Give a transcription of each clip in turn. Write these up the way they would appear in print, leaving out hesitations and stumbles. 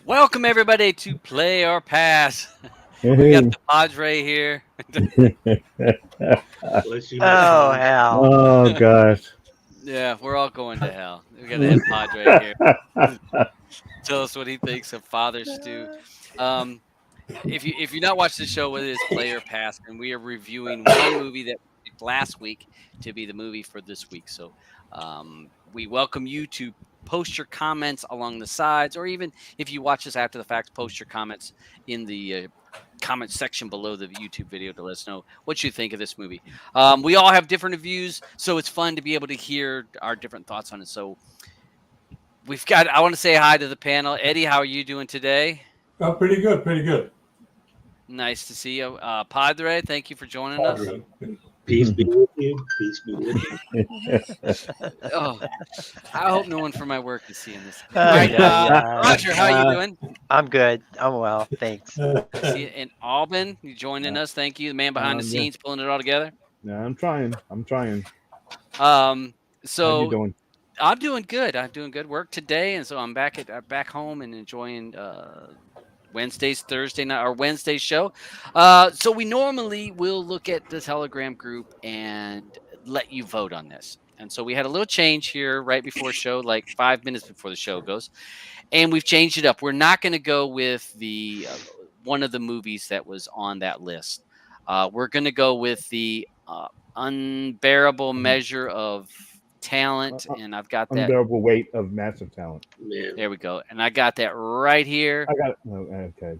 Welcome everybody to Play or Pass. We got Hey. the Padre here. Bless you, Miss Oh, Mom. hell. Oh gosh. Yeah, we're all going to hell. We got to have Padre here. Tell us what he thinks of Father Stew. Um, if you not watched the show, what is Play or Pass? And we are reviewing one movie that we picked last week to be the movie for this week. So we welcome you to post your comments along the sides, or even if you watch this after the fact, post your comments in the comment section below the YouTube video to let us know what you think of this movie. We all have different views, so it's fun to be able to hear our different thoughts on it. So I want to say hi to the panel. Eddie, how are you doing today? Oh, pretty good, pretty good. Nice to see you. Padre, thank you for joining us. Peace be with you. Peace be with you. Oh, I hope no one from my work is seeing this. Oh, All right, yeah. Roger, how you doing? I'm good. I'm well. Thanks. See you in Albin, you joining us. Thank you, the man behind the Yeah. scenes, pulling it all together. Yeah, I'm trying. So How you doing? I'm doing good. I'm doing good work today, and so I'm back home and enjoying Wednesday's Thursday night or Wednesday show. So we normally will look at the Telegram group and let you vote on this. And so we had a little change here right before show, like 5 minutes before the show goes, and we've changed it up. We're not going to go with the one of the movies that was on that list. We're going to go with the unbearable measure of talent, and I've got that. Unbearable weight of massive talent. Man. There we go, and I got that right here. I got it. Oh, okay.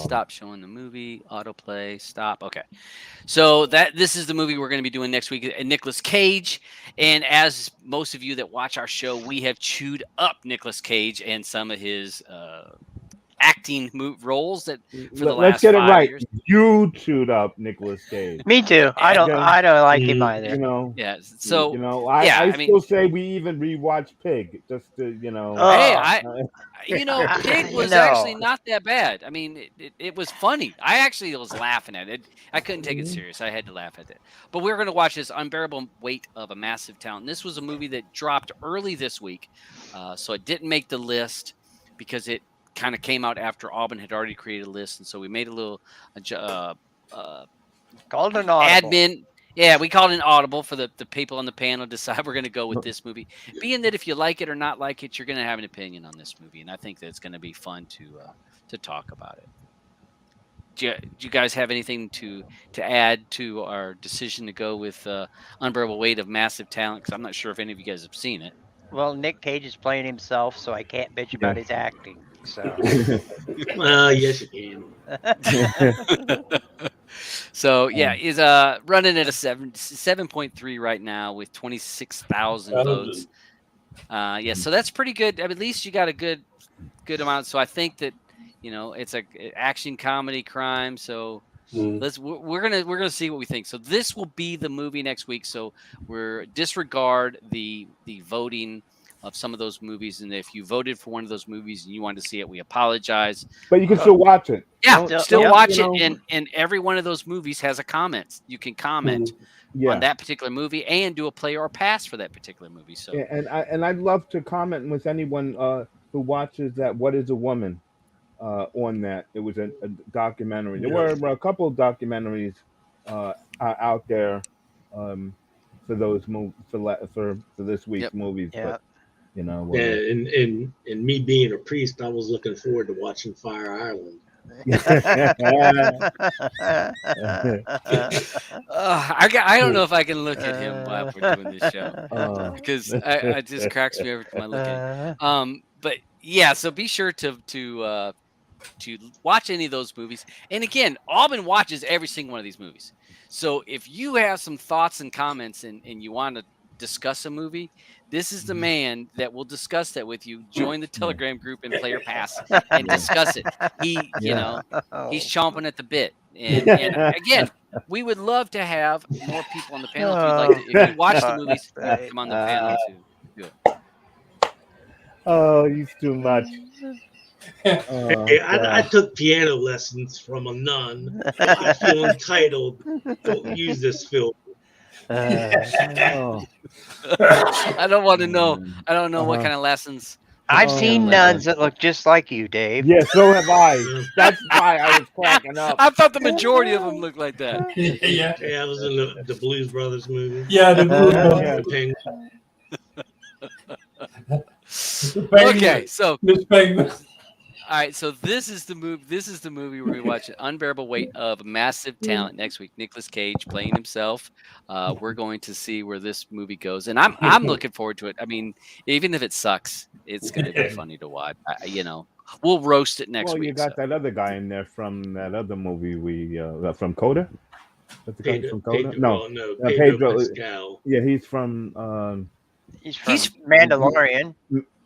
Stop showing the movie. Autoplay. Stop. Okay. So this is the movie we're going to be doing next week. Nicolas Cage, and as most of you that watch our show, we have chewed up Nicolas Cage and some of his acting roles that for the last Let's get it 5 right. years. You chewed up Nicolas Cage. Me too. I don't like him either. You know. Yeah. So I still say we even rewatch Pig just to Hey, Pig was actually not that bad. I mean, it was funny. I actually was laughing at it. I couldn't take it serious. I had to laugh at it. But we're going to watch this Unbearable Weight of a Massive Talent. This was a movie that dropped early this week, so it didn't make the list because it kind of came out after Auburn had already created a list, and so we made a little called an audible. admin. Yeah, we called it an audible for the people on the panel to decide we're going to go with this movie. Being that if you like it or not like it, you're going to have an opinion on this movie, and I think that it's going to be fun to talk about it. Do you guys have anything to add to our decision to go with Unbearable Weight of Massive Talent? Because I'm not sure if any of you guys have seen it. Well, Nick Cage is playing himself, so I can't bitch about his acting. So. Well, yes, you can. So yeah, he's running at a 7.3 right now with 26,000 votes. So that's pretty good. I mean, at least you got a good amount. So I think that it's a action comedy crime. So we're gonna see what we think. So this will be the movie next week. So we're disregard the voting of some of those movies, and if you voted for one of those movies and you wanted to see it, we apologize. But you can still watch it. Yeah, still watch it, and every one of those movies has a comment. You can comment on that particular movie and do a play or pass for that particular movie. So and I'd love to comment with anyone who watches that What Is a Woman on that. It was a documentary. There were a couple of documentaries out there for those for this week's movies. Yeah. But, and me being a priest, I was looking forward to watching Fire Island. I don't know if I can look at him while we're doing this show because it just cracks me every time I look at him. But yeah, so be sure to watch any of those movies. And again, Auburn watches every single one of these movies. So if you have some thoughts and comments and you want to discuss a movie, this is the man that will discuss that with you. Join the Telegram group and Play or Pass and discuss it. He's chomping at the bit. And again, we would love to have more people on the panel. If you watch the movies, come on the panel to do it. Oh, he's too much. Hey, I took piano lessons from a nun. I feel entitled. Don't use this film. I don't want to know. I don't know what kind of lessons I've Oh, seen my nuns that look just like you, Dave. Yeah, so have I. Yeah. That's why I was cracking up. I thought the majority of them looked like that. Yeah. Yeah, I was in the Blues Brothers movie. Yeah, the blue Yeah. The Penguin. Mr. Penguin. Okay, so Miss Penguin. all right, so this is the movie. This is the movie where we watch an unbearable weight of massive talent next week. Nicolas Cage playing himself. We're going to see where this movie goes, and I'm looking forward to it. I mean, even if it sucks, it's going to be funny to watch. We'll roast it next Well, you week. got So. that other guy in there from that other movie we from Coda. That's the guy Pedro, from Coda. Pedro, No, well, no, Pedro. Pascal. Yeah, he's from. He's from He's- Mandalorian.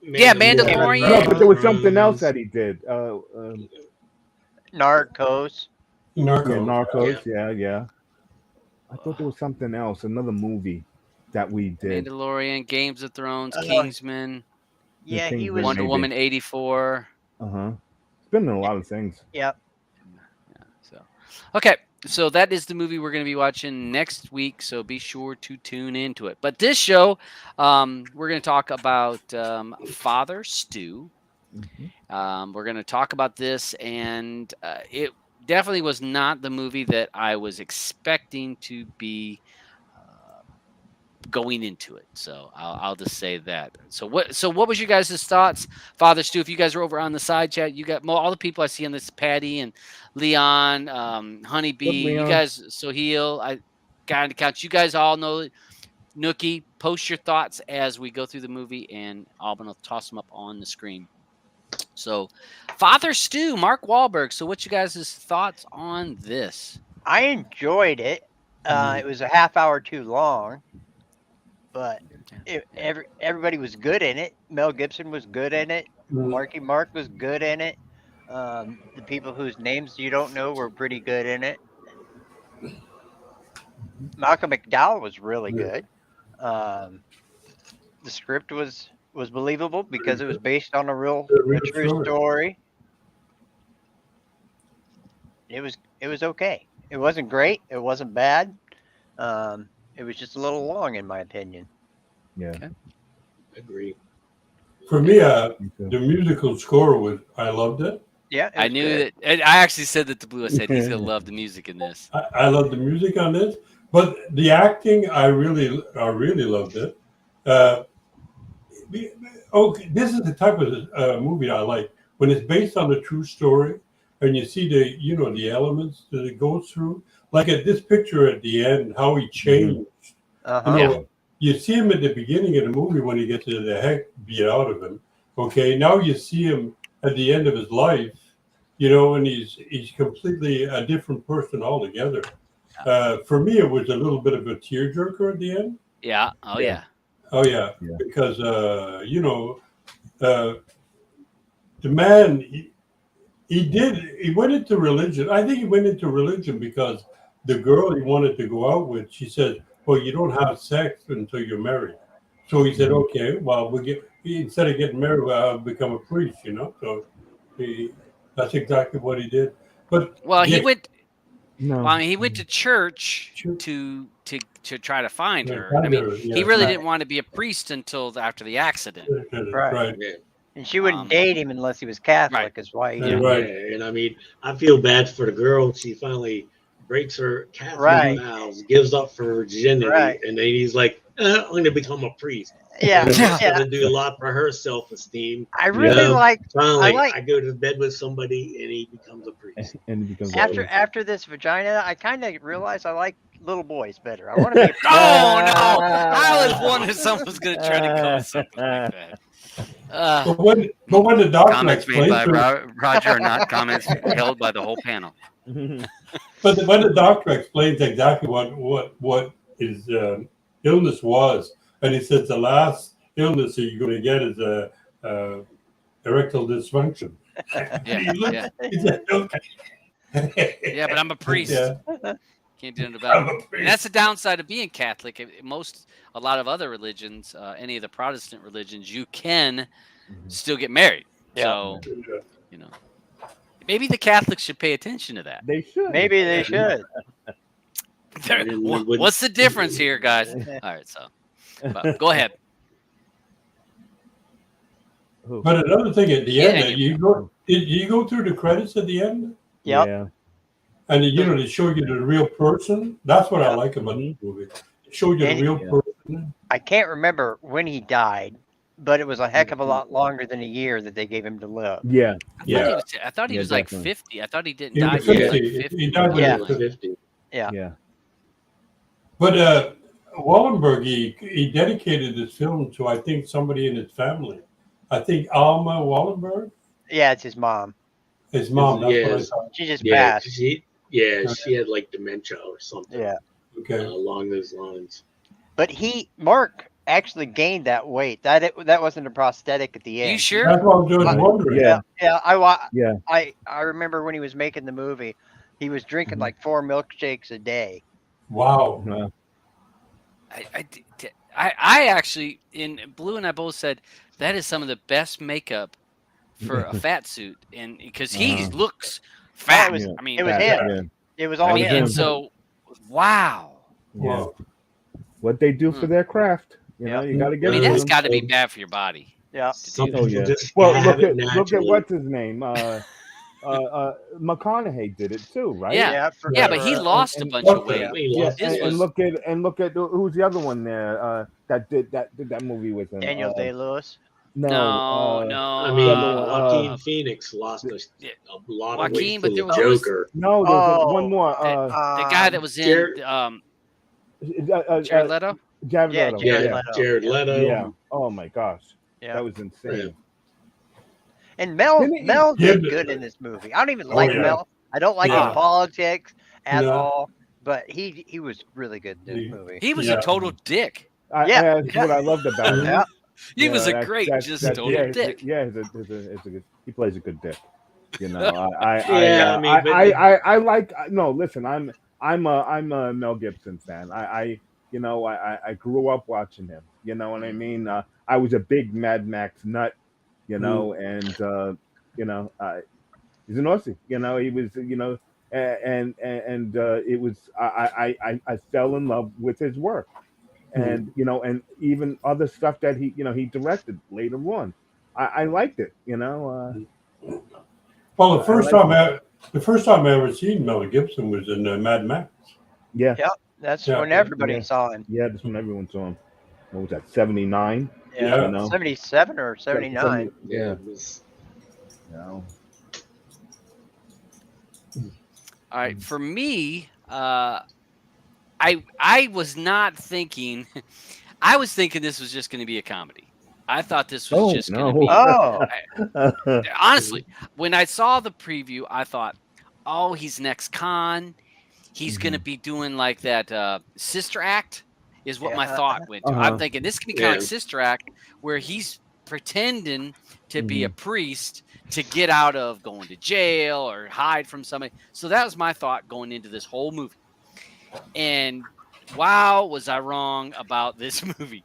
Yeah, No, Mandalorian. but there was something else that he did. Narcos. Yeah, Narcos. Narcos. Yeah. I thought there was something else, another movie that we did. Mandalorian, Games of Thrones, Uh, Kingsman, Yeah, he Kingsman, was. Wonder maybe. Woman 84. It's been in a lot of things. Yep. Yeah, so okay, so that is the movie we're going to be watching next week, so be sure to tune into it. But this show, we're going to talk about Father Stu. We're going to talk about this, and it definitely was not the movie that I was expecting to be going into it. So I'll just say that. So what was your guys' thoughts, Father Stu? If you guys are over on the side chat, you got all the people I see on this, Patty and Leon, Honeybee, you guys, Soheil, I got to count. You guys all know Nookie. Post your thoughts as we go through the movie, and I'm gonna toss them up on the screen. So, Father Stu, Mark Wahlberg. So, what you guys' thoughts on this? I enjoyed it. It was a half hour too long, but everybody was good in it. Mel Gibson was good in it. Marky Mark was good in it. The people whose names you don't know were pretty good in it. Malcolm McDowell was really good. The script was believable because it was based on a true story. It was okay. It wasn't great. It wasn't bad. It was just a little long, in my opinion. Yeah. Okay. Agree. For me, the musical score I loved it. Yeah, I knew that. I actually said that to Blue. I said he's gonna love the music in this. I love the music on this, but the acting, I really loved it. This is the type of movie I like when it's based on a true story, and you see the elements that it goes through. Like at this picture at the end, how he changed. You see him at the beginning of the movie when he gets the heck beat out of him. Okay, now you see him at the end of his life, and he's completely a different person altogether. For me, it was a little bit of a tearjerker at the end. Yeah. Oh yeah. Oh yeah. Because the man he went into religion. I think he went into religion because the girl he wanted to go out with, she said, "Well, you don't have sex until you're married." So he said, "Okay, well, instead of getting married, I'll become a priest." So that's exactly what he did. But he went. No. Well, I mean, he went to church to try to find her. I mean, he really didn't want to be a priest until after the accident. Right. Yeah. And she wouldn't date him unless he was Catholic. Is why. Right. And I mean, I feel bad for the girl. She finally breaks her Catholic vows, gives up for virginity, and then he's like, "I'm going to become a priest." Yeah, She's going to do a lot for her self-esteem. I really like. Finally, I go to bed with somebody, and he becomes a priest. And he becomes after this vagina, I kind of realized I like little boys better. I want to be. Oh no! I was wondering if someone was going to try to come with something like that. But when the doctor Comments made explains by to Roger are not comments held by the whole panel. But when the doctor explains exactly what his illness was, and he says the last illness that you're going to get is a erectile dysfunction. He said, okay. Yeah, but I'm a priest. Yeah. Can't do nothing about it. And that's the downside of being Catholic. A lot of other religions, any of the Protestant religions, you can still get married. So, maybe the Catholics should pay attention to that. They should. Maybe they should. What's the difference here, guys? All right, so go ahead. But another thing at the Yeah, end, and you go through the credits at the end, Yep. Yeah. and they show you the real person. That's what I Yeah. like about the movie. It showed you the And real person. I can't remember when he died, but it was a heck of a lot longer than a year that they gave him to live. Yeah. I thought he was like definitely. 50. I thought he didn't He die. was He was 50. like 50. He died when he was 50. Yeah. Yeah. But Wallenberg, he dedicated this film to, I think, somebody in his family. I think Alma Wallenberg, Yeah, it's his mom. his mom. That's what I Yes. thought. She just Yeah, passed. she had like dementia or something. Yeah. Okay. Along those lines. But Mark actually gained that weight. That wasn't a prosthetic at the end. You sure? That's what I was Right. wondering. Yeah. Yeah. Yeah. I remember when he was making the movie, he was drinking like 4 milkshakes a day. Wow. Well, I actually, in Blue and I both said that is some of the best makeup for a fat suit, and because he looks fat. was- Yeah. I mean, It was Fat, him. yeah. It was I all mean, him. and so wow. Yeah. Wow. What they do for their craft, you know, Yeah. you got to I give mean, it to that's them. got to be bad for your body. Yeah. Some Oh, people yeah. just Well, have it look at naturally. what's his name. McConaughey did it too, right? Yeah, for yeah, but he sure. lost a and- bunch of Okay. weight. He Yeah, lost This it. was and look at who's the other one there that did that movie with him. Daniel Day-Lewis. no. I the mean, other one, Joaquin Phoenix lost a lot of Joaquin, weight but for there the was Joker. no, there's one more. the guy that was in Jared- Jared Leto. Jared Yeah, Leto. Jared Yeah, Leto. Jared Leto. yeah. Oh my gosh, Yeah. that was insane. And Mel Didn't he- did Yeah, good in this movie. I don't even Oh, like yeah. Mel. I don't like Yeah. his politics at No. all. But he was really good in this movie. He was Yeah. a total dick. Yeah. That's what I loved about him. Yeah. He was a that's- great, that's- just that's- total yeah, dick. Yeah, he's a good. He plays a good dick. You know, I like. No, listen, I'm a Mel Gibson fan. I grew up watching him. You know what I mean? I was a big Mad Max nut. You know, and he's an Aussie. You know, he was. You know, and it was. I fell in love with his work, and and even other stuff that he directed later on. I liked it. You know. Well, the first time I ever seen Mel Gibson was in Mad Max. Yeah. Yeah. That's Yeah. when everybody saw him. Yeah, that's when everyone saw him. What was that? 79. Yeah. You know? 77 or 79. Yeah. It was- You know? All right, for me, I was not thinking. I was thinking this was just going to be a comedy. I thought this was just going to be. Oh. Honestly, when I saw the preview, I thought, "Oh, he's next con. He's going to be doing like that Sister Act." Is what my thought went to. I'm thinking this could be kind of like Sister Act, where he's pretending to be a priest to get out of going to jail or hide from somebody. So that was my thought going into this whole movie. And wow, was I wrong about this movie?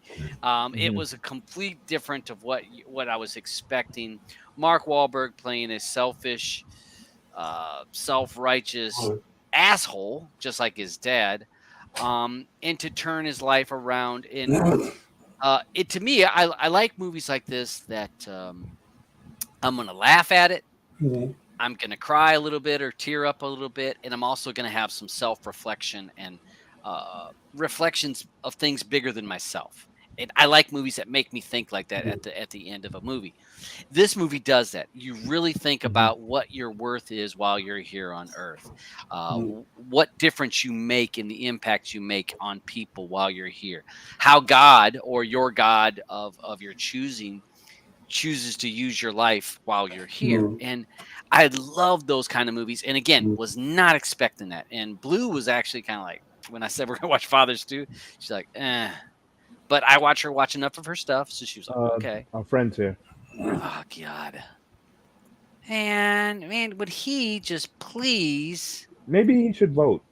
It was a complete different of what I was expecting. Mark Wahlberg playing a selfish, self-righteous asshole, just like his dad, and to turn his life around. And it to me, I like movies like this that I'm gonna laugh at it. I'm gonna cry a little bit or tear up a little bit, and I'm also gonna have some self-reflection and reflections of things bigger than myself. And I like movies that make me think like that at the end of a movie. This movie does that. You really think about what your worth is while you're here on Earth, what difference you make and the impact you make on people while you're here, how God or your God of your choosing chooses to use your life while you're here. And I love those kind of movies. And again, was not expecting that. And Blue was actually kind of like, when I said we're gonna watch Fathers too, she's like, eh. But I watch her watch enough of her stuff, so she was like, okay. Our friends here. Oh God. And man, would he just please? Maybe he should vote.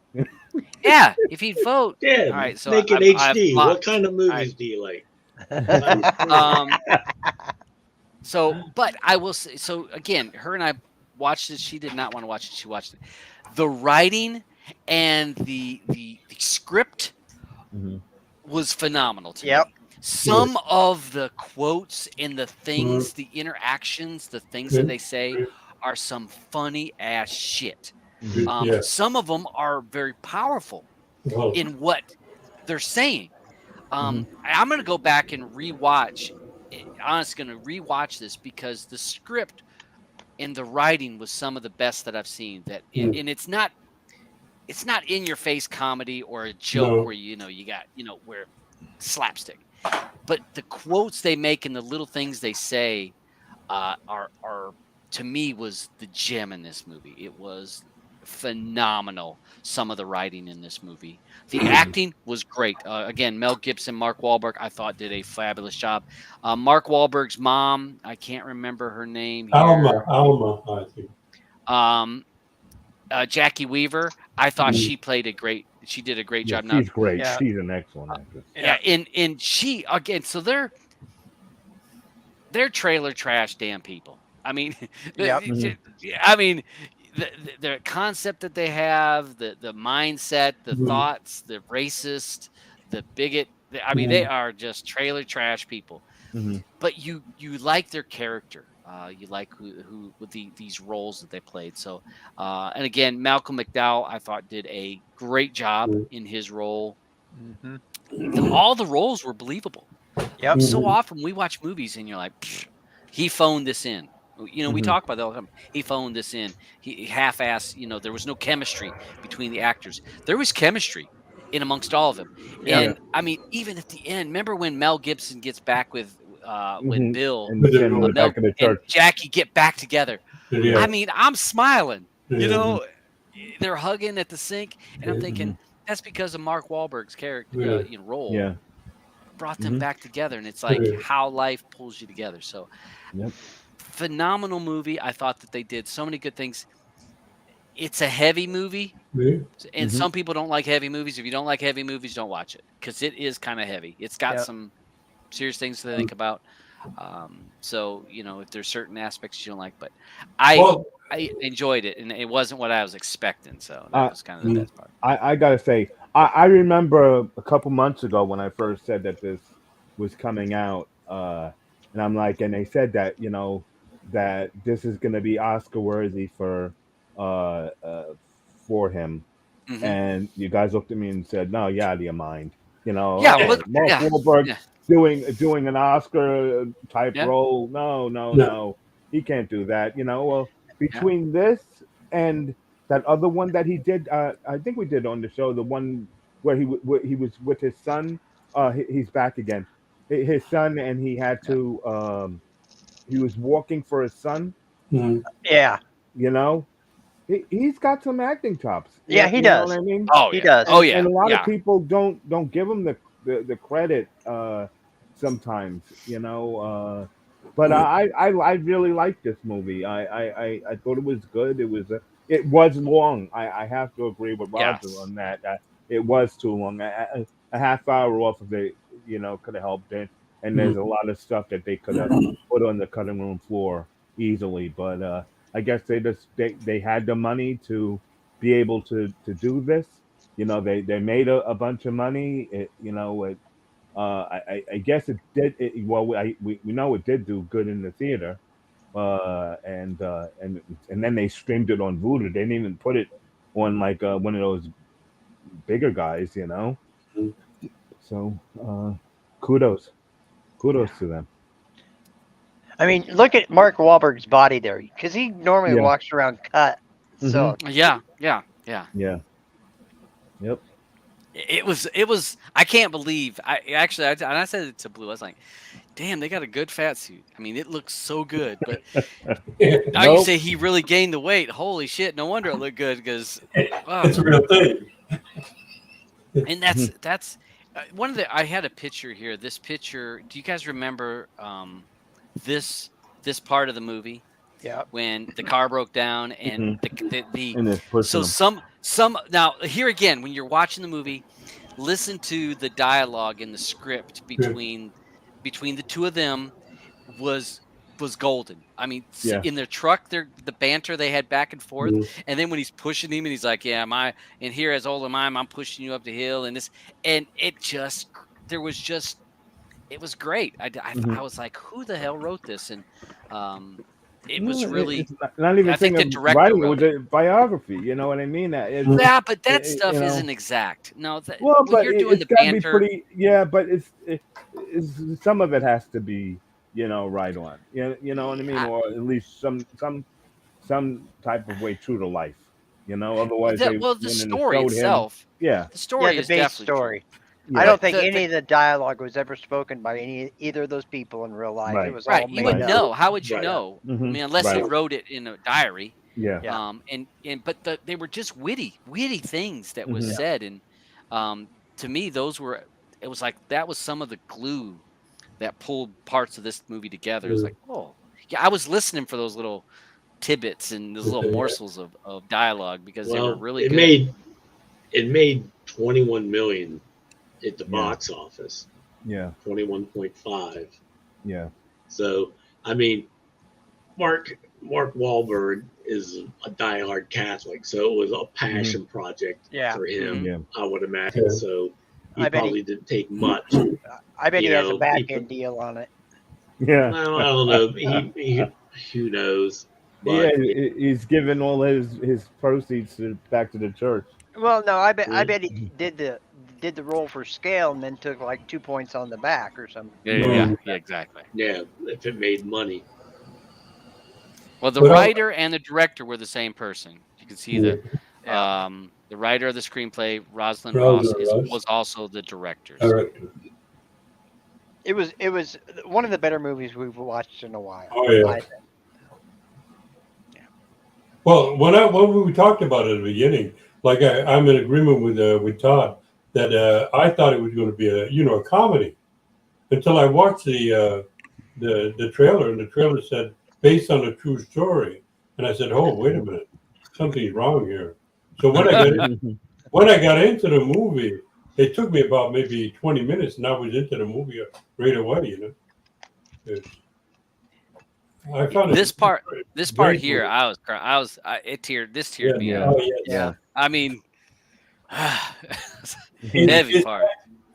Yeah, if he'd vote. Yeah. All right, so make it HD. What kind of movies do you like? So, but I will say, so again, her and I watched it. She did not want to watch it. She watched it. The writing and the script was phenomenal to me. some of the quotes and the things, the interactions, the things that they say are some funny ass shit. Some of them are very powerful in what they're saying. I'm going to go back and rewatch. Honestly, going to rewatch this because the script and the writing was some of the best that I've seen. And it's not in your face comedy or a joke where you got where slapstick, but the quotes they make and the little things they say are to me was the gem in this movie. It was phenomenal. Some of the writing in this movie, the acting was great. Again, Mel Gibson, Mark Wahlberg, I thought did a fabulous job. Mark Wahlberg's mom, I can't remember her name here. Alma, I think. Jackie Weaver, I thought she did a great job. She's great. Yeah. She's an excellent actress. Yeah, and she again, so they're trailer trash damn people. I mean, I mean, the concept that they have, the mindset, the thoughts, the racist, the bigot. I mean, they are just trailer trash people. But you like their character. You like who with these roles that they played. So, and again, Malcolm McDowell, I thought did a great job in his role. All the roles were believable. Yep. So often we watch movies and you're like, he phoned this in. We talk about that all the time. He phoned this in. He half-assed. There was no chemistry between the actors. There was chemistry in amongst all of them. And I mean, even at the end, remember when Mel Gibson gets back with Bill and back in the church. and Jackie get back together? I mean, I'm smiling. They're hugging at the sink, and I'm thinking that's because of Mark Wahlberg's character role. Yeah. Brought them back together, and it's like how life pulls you together. So phenomenal movie. I thought that they did so many good things. It's a heavy movie, and some people don't like heavy movies. If you don't like heavy movies, don't watch it because it is kind of heavy. It's got some serious things to think about. So if there's certain aspects you don't like, but I enjoyed it, and it wasn't what I was expecting. So that was kind of the best part. I gotta say, I remember a couple months ago when I first said that this was coming out, and I'm like, and they said that that this is gonna be Oscar worthy for him, and you guys looked at me and said, "No, you're out of your mind." Mark Wahlberg doing an Oscar type role. No, he can't do that. Well, between this and that other one that he did, I think we did on the show, the one where he was with his son. He's back again. His son, and he had to. He was walking for his son. Yeah. He's got some acting chops. Yeah, he Know does. what I mean? Oh, he does. Oh yeah. And a lot of people don't give him the credit sometimes. But I really liked this movie. I thought it was good. It was long. I have to agree with Roger on that. It was too long. A half hour off of it, could have helped it. And there's a lot of stuff that they could have put on the cutting room floor easily. But I guess they had the money to be able to do this. They made a bunch of money. I guess it did. We know it did do good in the theater, and then they streamed it on Vudu. They didn't even put it on like one of those bigger guys, So kudos to them. I mean, look at Mark Wahlberg's body there, because he normally walks around cut. So Yeah. Yep. It was. I can't believe. I said it to Blue. I was like, "Damn, they got a good fat suit." I mean, it looks so good. But now you say he really gained the weight. Holy shit! No wonder it looked good because it's a real thing. And that's one of the. I had a picture here. This picture. Do you guys remember this part of the movie? Yeah. When the car broke down and so some now here again, when you're watching the movie, listen to the dialogue in the script between the two of them was golden. I mean, in their truck, the banter they had back and forth, and then when he's pushing him and he's like, "Yeah, and here as old as I'm pushing you up the hill," and it it was great. I was like, who the hell wrote this? And it was really. It's not even I think the of director writing. It wrote was a biography. You know what I mean? Yeah, but that stuff you know. isn't exact. No, Well, when but you're doing it's the got to be banter, pretty. Yeah, but it's some of it has to be, right on. You know what I mean, or at least some type of way true to life. Otherwise they well, the wouldn't have story showed him. itself, Yeah, the Yeah, story the is base definitely true. story. I yeah, don't But think any of the dialogue was ever spoken by either of those people in real life. It right, was right, all you made wouldn't up. know. How would you Right. know? I hmm mean, unless he right, wrote it in a diary. yeah, Yeah. But they were just witty things that was hmm said, and to me, those were. It was like that was some of the glue that pulled parts of this movie together. It's like, oh, yeah, I was listening for those little tidbits and those little morsels of dialogue because they were Well, really good. it made 21 million at the yeah, box office, yeah, 21.5. yeah, So I mean, Mark Wahlberg is a diehard Catholic, so it was a hmm passion project Yeah. for him, yeah, I would imagine. So he I bet probably didn't take much. I bet he has a back He put, end deal on it. yeah. well, I don't know. Who knows? Yeah, But he's giving all his proceeds back to the church. Well, no, I yeah, bet he did the role for scale and then took like 2 points on the back or something. Yeah, exactly. yeah, if it made money. Well, the But writer and the director were the same person. You can see Yeah. the writer of the screenplay, Rosalind Ross, Rosalind Ross. was also the director. Director. It was one of the better movies we've watched in a while. Oh yeah. I think. Well, when we talked about it at the beginning, like I'm in agreement with Todd that I thought it was going to be a comedy until I watched the trailer, and the trailer said based on a true story, and I said, oh, wait a minute, something's wrong here. So when I got into the movie, it took me about maybe 20 minutes, and I was into the movie right away. I found This part great here, movie. I was crying. This teared me Yeah. up. Oh yes. Yeah. I mean, His, heavy his, part.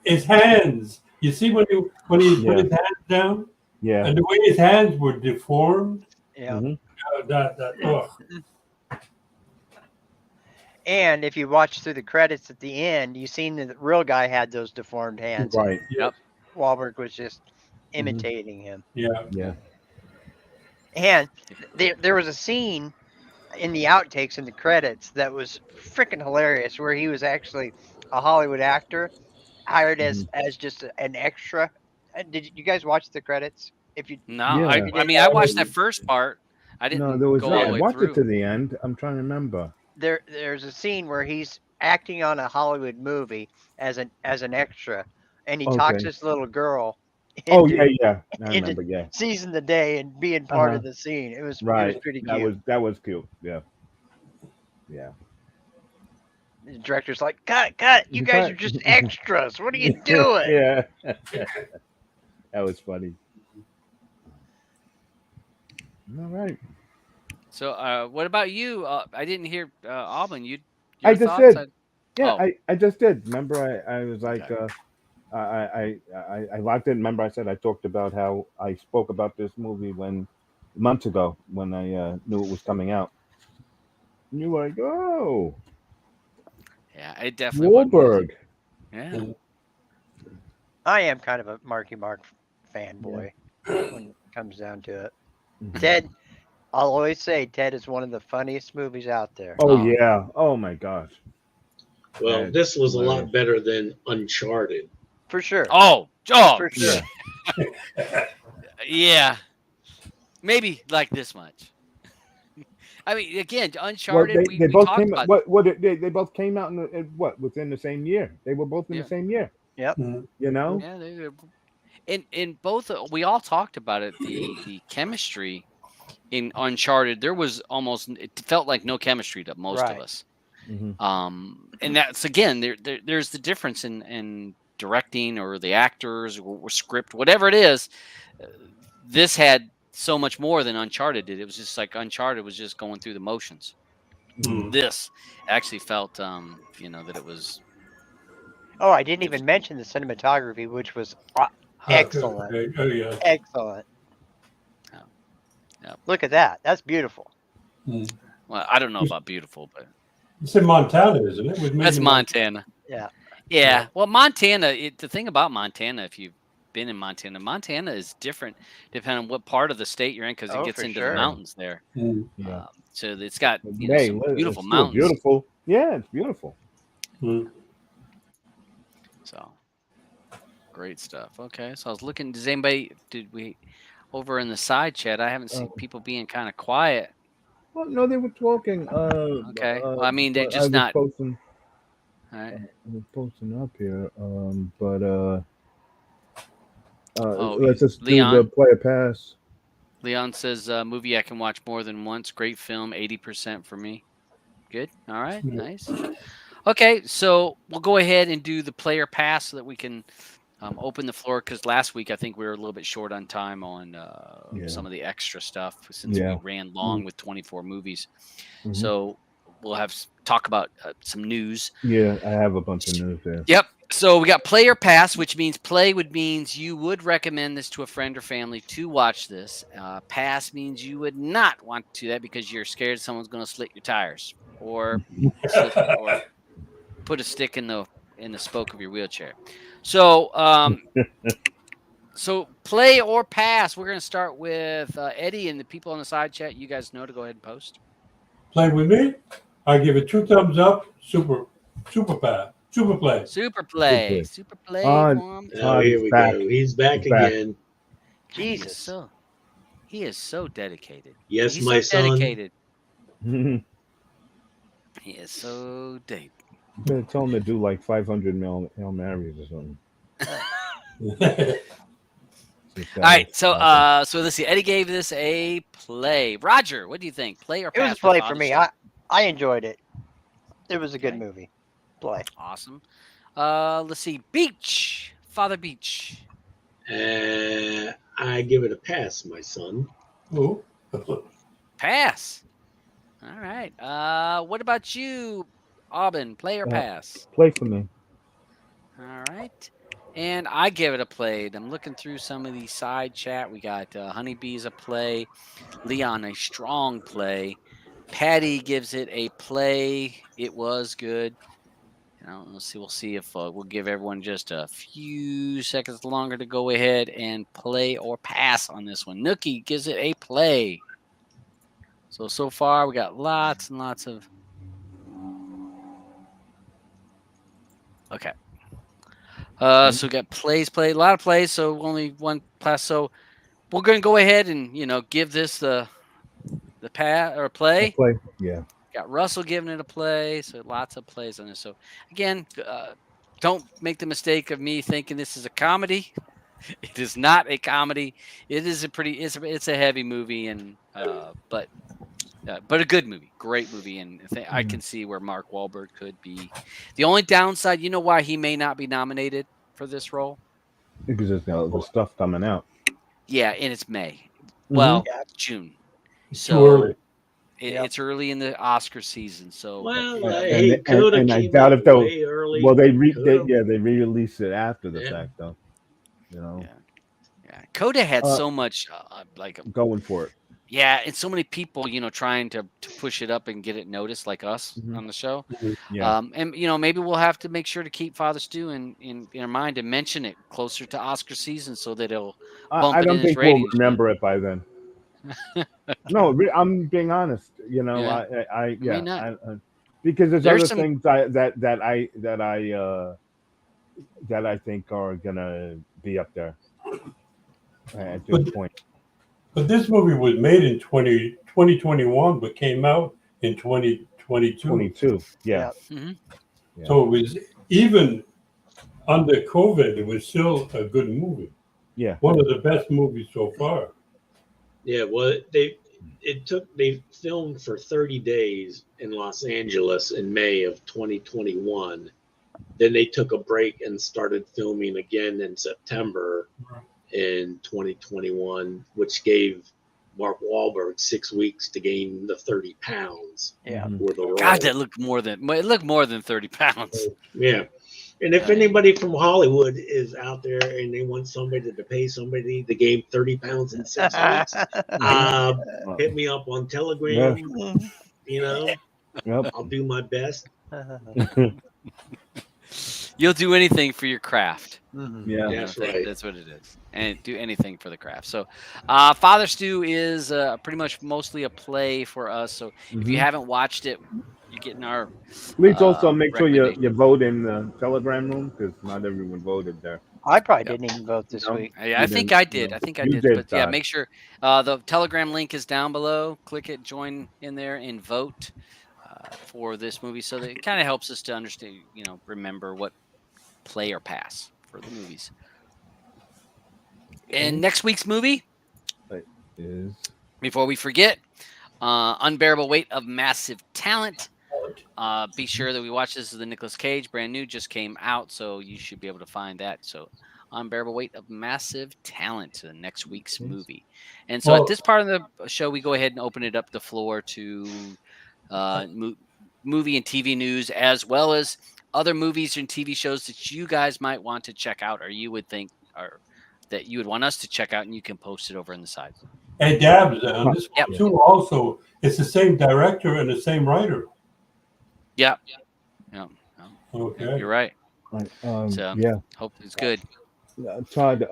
his hands. You see when he put his hands down, Yeah. and the way his hands were deformed. Yeah. hmm And if you watch through the credits at the end, you seen that the real guy had those deformed hands. Right. Yep. Wahlberg was just imitating him. Yeah. Yeah. And there was a scene in the outtakes in the credits that was freaking hilarious, where he was actually a Hollywood actor hired as just an extra. Did you guys watch the credits? If you No, Yeah. I mean, I watched that first part. I No, didn't there was go no. all I the way watched it through. to the end. I'm trying to remember. there's a scene where he's acting on a Hollywood movie as an extra, and he talks Okay. this little girl Oh into yeah. I into remember. Yeah. seizing the day and being part Uh-huh. of the scene. It was Right. pretty cute. That was cute. Yeah. Yeah. The director's like, cut! You guys are just extras. What are you doing? Yeah. That was funny. All right. So, what about you? I didn't hear Alban. Your I just thoughts? did. Yeah, Oh. I just did. Remember, I was like, Okay. I liked it. Remember, I said I talked about how I spoke about this movie months ago when I knew it was coming out. And you were like, oh, Yeah, it definitely was. Wahlberg. Yeah. I am kind of a Marky Mark fanboy when it comes down to it. Mhm. Ted, I'll always say Ted is one of the funniest movies out there. Oh yeah. Oh my gosh. Well, That's this was a hilarious. lot better than Uncharted. For sure. Oh, For sure. Yeah. Maybe like this much. I mean, again, Well, Uncharted. they we both talked came. about. They both came out within the same year. They were both in Yeah. the same year. Yep. You know. Yeah, in both. We all talked about it. The chemistry in Uncharted, there was almost. It felt like no chemistry to most of us. Mhm. And that's again, there's the difference in directing or the actors or script, whatever it is. This had so much more than Uncharted did. It was just like Uncharted was just going through the motions. Mhm. This actually felt, that it was. Oh, I didn't even mention the cinematography, which was Excellent. Oh, yeah. Excellent. Yeah. Yeah. Look at that. That's beautiful. Well, I don't know about beautiful, but It's in Montana, isn't it? that's Montana. Yeah. Yeah. Well, Montana. The thing about Montana, if you've been in Montana, Montana is different depending on what part of the state you're in because it Oh, gets for into the sure. mountains there. Yeah. So it's got Hey, some beautiful it's still mountains. beautiful. Yeah, it's beautiful. So great stuff. Okay, so I was looking. Did we over in the side chat? I haven't seen people being kind of quiet. Well, no, they were talking. Okay. Well, I mean, they're but just not. Posting. All right. I was posting up here. Oh, let's just do Leon. the player pass. Leon says movie I can watch more than once. Great film. 80% for me. Good. All right. Nice. Okay, so we'll go ahead and do the player pass so that we can open the floor because last week I think we were a little bit short on time on some of the extra stuff since we ran long with 24 movies. So we'll talk about some news. Yeah, I have a bunch of news there. Yep. So we got player pass, which means means you would recommend this to a friend or family to watch this. Pass means you would not want to do that because you're scared someone's going to slit your tires or put a stick in the spoke of your wheelchair. So so play or pass. We're going to start with Eddie and the people on the side chat. You guys know to go ahead and post. Play with me. I give it 2 thumbs up. Super pass. Super play. Super play. Super play. Oh, here we go. He's back again. Jesus. He is so dedicated. Yes, He's my so son. dedicated. He is so deep. I'm gonna tell him to do like 500 Hail Marys or something. All right, so let's see. Eddie gave this a play. Roger, what do you think? Play or pass? It was a play for me. I enjoyed it. It was a good movie. Play. Awesome. Let's see. Beach. Father Beach. I give it a pass, my son. Oh. Pass. All right. What about you, Aubin? Play or pass? Play for me. All right. And I give it a play. I'm looking through some of the side chat. We got Honeybees a play. Leon a strong play. Patty gives it a play. It was good. Let's see. We'll see if we'll give everyone just a few seconds longer to go ahead and play or pass on this one. Nookie gives it a play. So far we got lots and lots of. Okay. So we got plays, a lot of plays. So only one pass. So we're going to go ahead and give this the pass or play. Play. Yeah. Got Russell giving it a play, so lots of plays on this. So again, don't make the mistake of me thinking this is a comedy. It is not a comedy. It is it's a heavy movie, and but a good movie, great movie, and I can see where Mark Wahlberg could be. The only downside, you know, why he may not be nominated for this role? Because there's the stuff coming out. Yeah, and it's May. Well, June. So early. It's early in the Oscar season, so. Well, and I doubt if they'll. Well, they re-release it after the fact, though. Yeah. Coda had so much going for it. Yeah, and so many people, trying to push it up and get it noticed, like us on the show. Yeah. And maybe we'll have to make sure to keep Father Stu in our mind and mention it closer to Oscar season so that it'll bump I it don't in think its ratings. we'll remember it by then. No, I'm being honest. Because there's other things that I think are gonna be up there at this point. But this movie was made in 2021, but came out in 2022. 22, yeah. Mm-hmm. So it was, even under COVID, it was still a good movie. Yeah, one of the best movies so far. Yeah, well, they filmed for 30 days in Los Angeles in May of 2021. Then they took a break and started filming again in September in 2021, which gave Mark Wahlberg 6 weeks to gain the 30 pounds. Yeah. For the role. God, it looked more than 30 pounds. Yeah. And if anybody from Hollywood is out there and they want somebody to pay somebody to gain 30 pounds in 6 weeks, hit me up on Telegram. You know, Yep. I'll do my best. You'll do anything for your craft. Yeah. That's right. That's what it is. And do anything for the craft. So Father Stew is pretty much mostly a play for us. So if you haven't watched it, you're getting our Please also make sure you recommendation. vote in the Telegram room because not everyone voted there. I probably didn't even vote this No? week. I think I did. I think I did. But yeah, Todd. make sure the Telegram link is down below. Click it, join in there, and vote for this movie. So that it kind of helps us to understand, remember what play or pass for the movies. And next week's movie is, before we forget, Unbearable Weight of Massive Talent. Be sure that we watch this. Is the Nicolas Cage, brand new, just came out, so you should be able to find that. So Unbearable Weight of Massive Talent, the next week's movie. And so at this part of the show, we go ahead and open it up the floor to movie and TV news, as well as other movies and TV shows that you guys might want to check out, or you would think, or that you would want us to check out, and you can post it over on the side. And Dabs, on this one too, also, it's the same director and the same writer. Yeah. Okay. You're right. So hope it's good. Todd,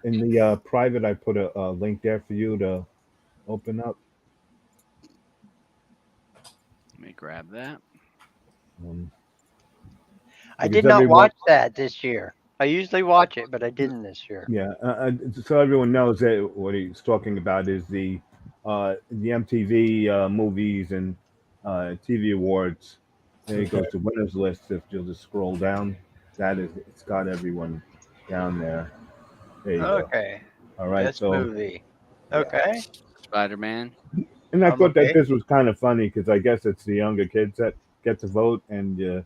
in the private, I put a link there for you to open up. Let me grab that. I did not watch that this year. I usually watch it, but I didn't this year. Yeah, so everyone knows that what he's talking about is the MTV movies and TV awards. There it goes, the winners list. If you'll just scroll down, it's got everyone down there. There you go. Okay. All right. Best movie. Okay. Spider-Man. And I thought that this was kind of funny because I guess it's the younger kids that get to vote, and they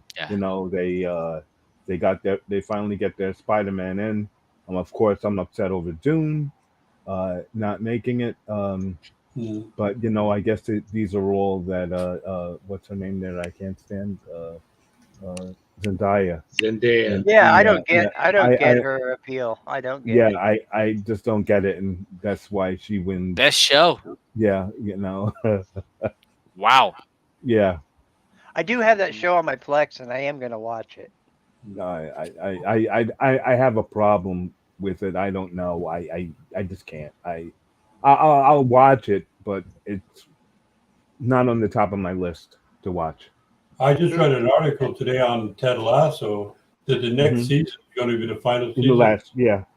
finally get their Spider-Man in. Of course, I'm upset over Dune not making it. But I guess these are all that. What's her name there? I can't stand. Zendaya. Yeah, I don't get her appeal. I don't get it. Yeah, I just don't get it, and that's why she wins. Best show. Yeah, Wow. Yeah. I do have that show on my Plex, and I am going to watch it. I have a problem with it. I don't know. I just can't. I'll watch it, but it's not on the top of my list to watch. I just read an article today on Ted Lasso that the next season is going to be the final season. I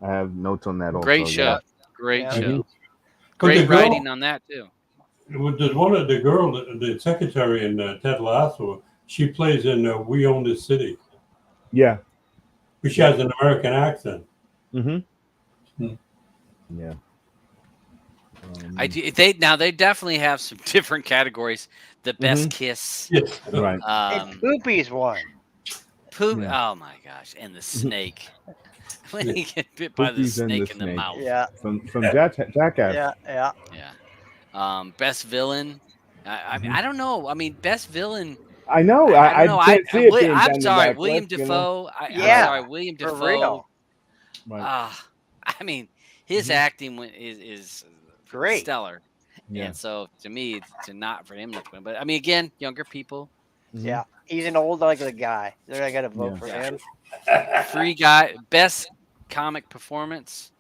have notes on that also. Great show. Yeah. Great show. Mm-hmm. Great writing on that, too. There's one of the girl, the secretary in Ted Lasso, she plays in We Own This City. Yeah. But she has an American accent. Mm-hmm. Yeah. They definitely have some different categories. The best kiss. Yes. Right. And Poopy's one. Yeah. Oh my gosh. And the snake. When he get bit by the snake in the mouth. Yeah. From Jackass. Yeah. Best villain. I don't know. I mean, best villain. I know. I can't see it. I'm sorry, William Dafoe. I'm sorry, William Dafoe. For real. Right. I mean, his acting is great, stellar. Yeah. And so to me, for him not to win, but I mean, again, younger people. Yeah, he's an old ugly guy. I got to vote for him. Free Guy, best comic performance.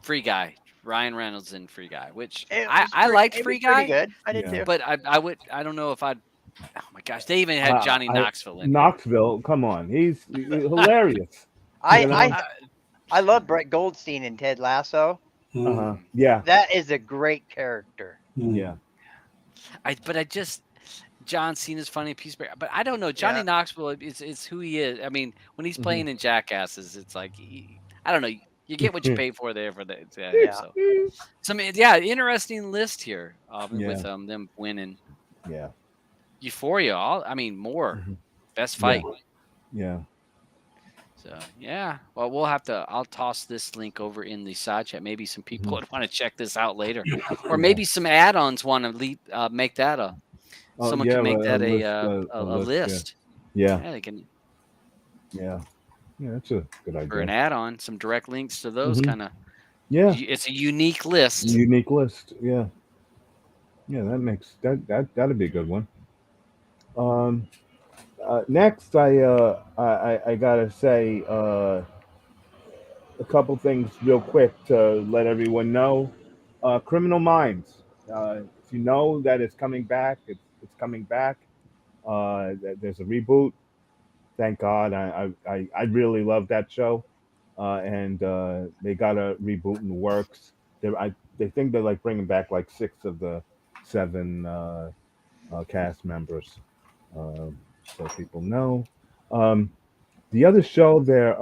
Free Guy, Ryan Reynolds in Free Guy, which I liked Free Guy. Pretty good. I did too. But I don't know if I'd. Oh my gosh, they even had Johnny Knoxville in. Knoxville, come on, he's hilarious. I love Brett Goldstein in Ted Lasso. Yeah, that is a great character. Yeah, John Cena's funny piece, but I don't know. Johnny Knoxville is who he is. I mean, when he's playing in Jackasses, it's like I don't know. You get what you pay for there for that. So interesting list here with them winning. Yeah. Euphoria. More. Best fight. Yeah. So well, I'll toss this link over in the side chat. Maybe some people would want to check this out later, or maybe some add-ons want to make that someone can make that a list. Yeah. They can. Yeah, that's a good for an idea. add-on, some direct links to those kind of. Yeah, It's a unique list. unique list. Yeah, that makes that'd be a good one. Um, next, I gotta say a couple things real quick to let everyone know. Criminal Minds. If you know that it's coming back, it's coming back. There's a reboot. Thank God. I really love that show, and they got a reboot in the works. They think they're like bringing back like 6 of the 7 cast members, so people know. Um, the other show there,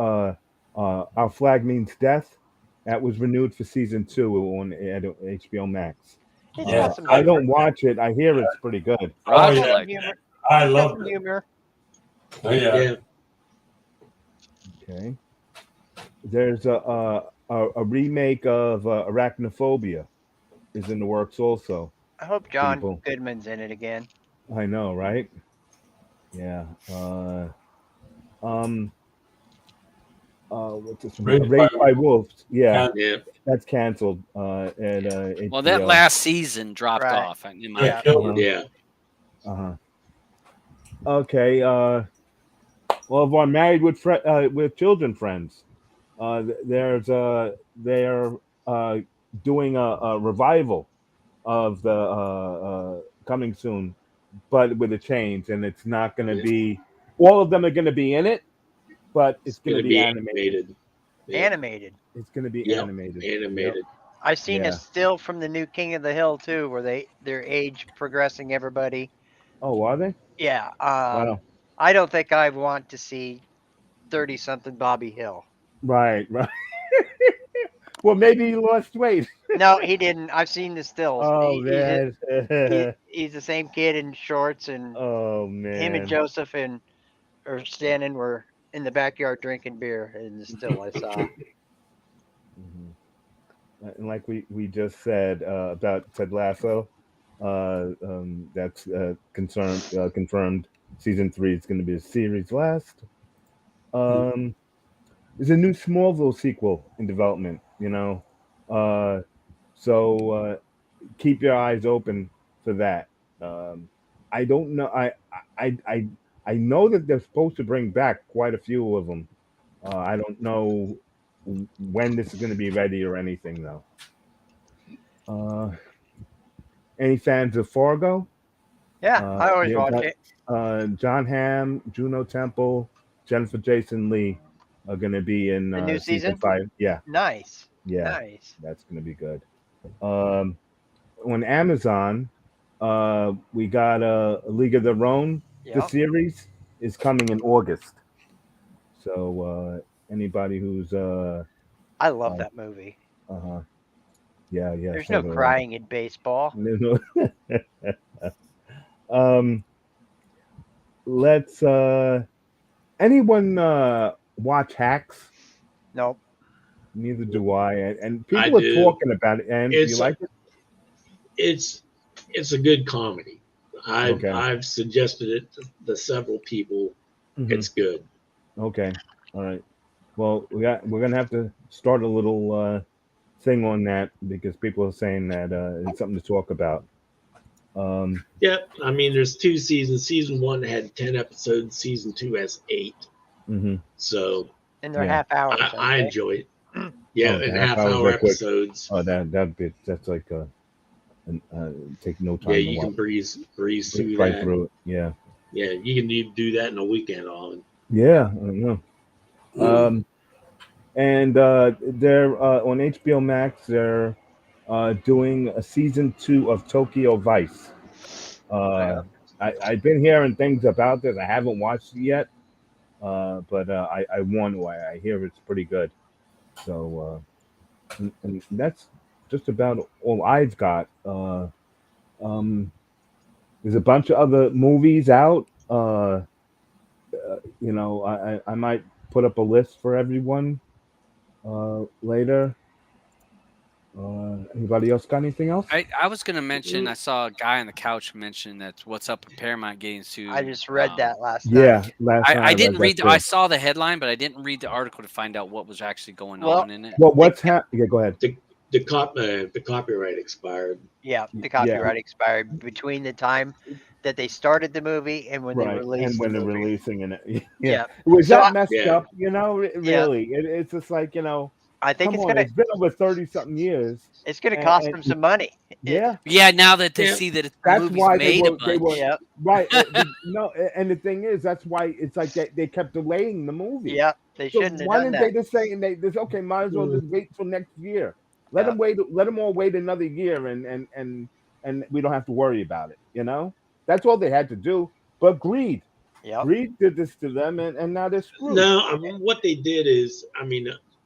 Our Flag Means Death, that was renewed for season 2 on at HBO Max. It's Yeah, got some I humor. don't watch it. I hear it's pretty good. Oh Roger It's got yeah, some like that. humor. I It's got loved some it. humor. Oh yeah. Yeah. Okay. There's a remake of Arachnophobia is in the works also. I hope John People, Goodman's in it again. I know, right? Yeah. Um. What's this one? Raised by Raised by Wolves. Yeah, Can, Yeah. that's canceled at Well, that HBO. last season dropped Right. off, in my yeah, Yeah. killed opinion. it. Yeah. Uh-huh. Okay. Well, of our married with children friends, they're uh doing a revival of the coming soon, but with a change, and it's not going to Yeah. be all of them are going to be in it, but it's It's going going to to be be animated. animated. Yeah. Animated. It's going to be Yep. animated. Yep. Animated. I've seen a Yeah. still from the new King of the Hill too, where they're age progressing everybody. Oh, are they? Yeah. Wow. I don't think I want to see 30-something Bobby Hill. Right. Right. Well, maybe he lost weight. No, he didn't. I've seen the stills. Oh man. He's the same kid in shorts, and Oh him and man. Joseph were in the backyard drinking beer in the still I saw. Mhm. And like we just said about Ted Lasso, that's confirmed. Season 3 is going to be a series last. Um, there's a new Smallville sequel in development. Uh, so keep your eyes open for that. Um, I don't know. I I I know that they're supposed to bring back quite a few of them. I don't know when this is going to be ready or anything though. Uh, any fans of Fargo? Yeah, I always Yeah, watch it. John Hamm, Juno Temple, Jennifer Jason Lee are going to be in The new season season? 5. Yeah, Nice. yeah, Nice. that's going to be good. Um, on Amazon, we got a League of Their Own. The Yep. series is coming in August. So anybody who's I love uh, that movie. uh yeah, There's so no do I. crying in baseball. There's no- um, let's anyone watch Hacks? Nope. Neither do I. And I people are do. talking about it. And do you It's like it? it's it's a good comedy. Okay. I've suggested it to several people. Hmm. It's good. Okay. All right. Well, we're gonna have to start a little thing on that because people are saying that it's something to talk about. Um, Yep. I mean, there's 2 seasons. Season 1 had 10 episodes. Season 2 has 8. hmm So And they're Yeah. half hours, aren't I they? enjoy it. Yeah, Oh, the and half half hours hour are quick. episodes. Oh, that's like take no Yeah, time to you can watch. breeze through Right that. through it. Yeah. Yeah, you can do that in a weekend on. Yeah. I don't know. And they're on HBO Max. They're doing a season 2 of Tokyo Vice. Yeah. I've been hearing things about this. I haven't watched it yet, but I want to. I hear it's pretty good. So, and that's just about all I've got. Um, there's a bunch of other movies out. I might put up a list for everyone later. Anybody else got anything else? I was gonna mention. I saw a guy on the couch mention that what's up with Paramount getting I sued. just read that last Yeah, night. last night I read didn't that read. too. I saw the headline, but I didn't read the article to find out what was actually going Well, on in it. Well, what's happening? Yeah, go ahead. The copyright expired. Yeah, the Yeah. copyright expired between the time that they started the movie and when they Right, and released when the they're movie. releasing it, yeah, Yeah. was So that I, messed Yeah. up? You know, yeah, really, it's just like I think come on, it's been over 30-something years, cost and them some money. yeah, Yeah, now that they Yeah. see that the that's movie's why made a they bunch. were Yeah, right. No, and the thing is, that's why it's like they kept delaying the movie. yeah, they So shouldn't have why done didn't they that. just say, and they just okay, might as well just wait till next year. Let Yeah, them wait. Let them all wait another year, and we don't have to worry about it. That's all they had to do. But yep, greed did this to them, and now they're screwed. No, what they did is,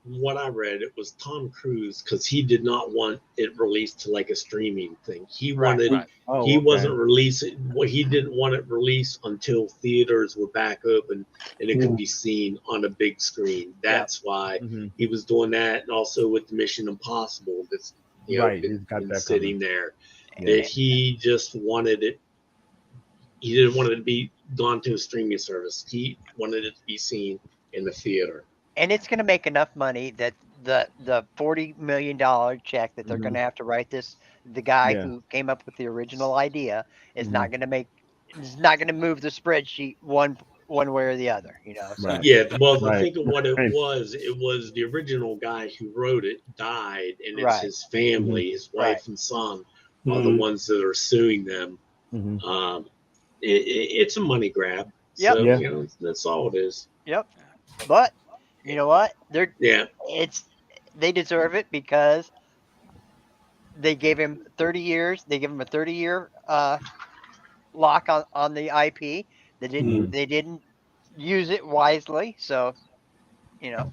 what I read, it was Tom Cruise because he did not want it released to like a streaming thing. He right. wanted, Right. Oh, he okay. wasn't releasing. Well, he didn't want it released until theaters were back open and it could be seen on a big screen. That's why Hmm. he was doing that, and also with the Mission Impossible, that's Right, been, he's got been that sitting coming. there. Yeah. That he just wanted it. He didn't want it to be gone to a streaming service. He wanted it to be seen in the theater. And it's going to make enough money that the $40 million check that they're going to have to write the guy Yeah. who came up with the original idea is Mhm. not going to move the spreadsheet one way or the other. So Right. Yeah, well, I Right. think of what Right. it was the original guy who wrote it died, and it's right, his family, his right. wife and son, are the ones that are suing them. Mhm. Um, it's a money grab. Yep, So, Yeah. that's all it is. yep. But you know what? Yeah. They deserve it because they gave him 30 years. They give him a 30-year lock on the IP. They didn't use it wisely. So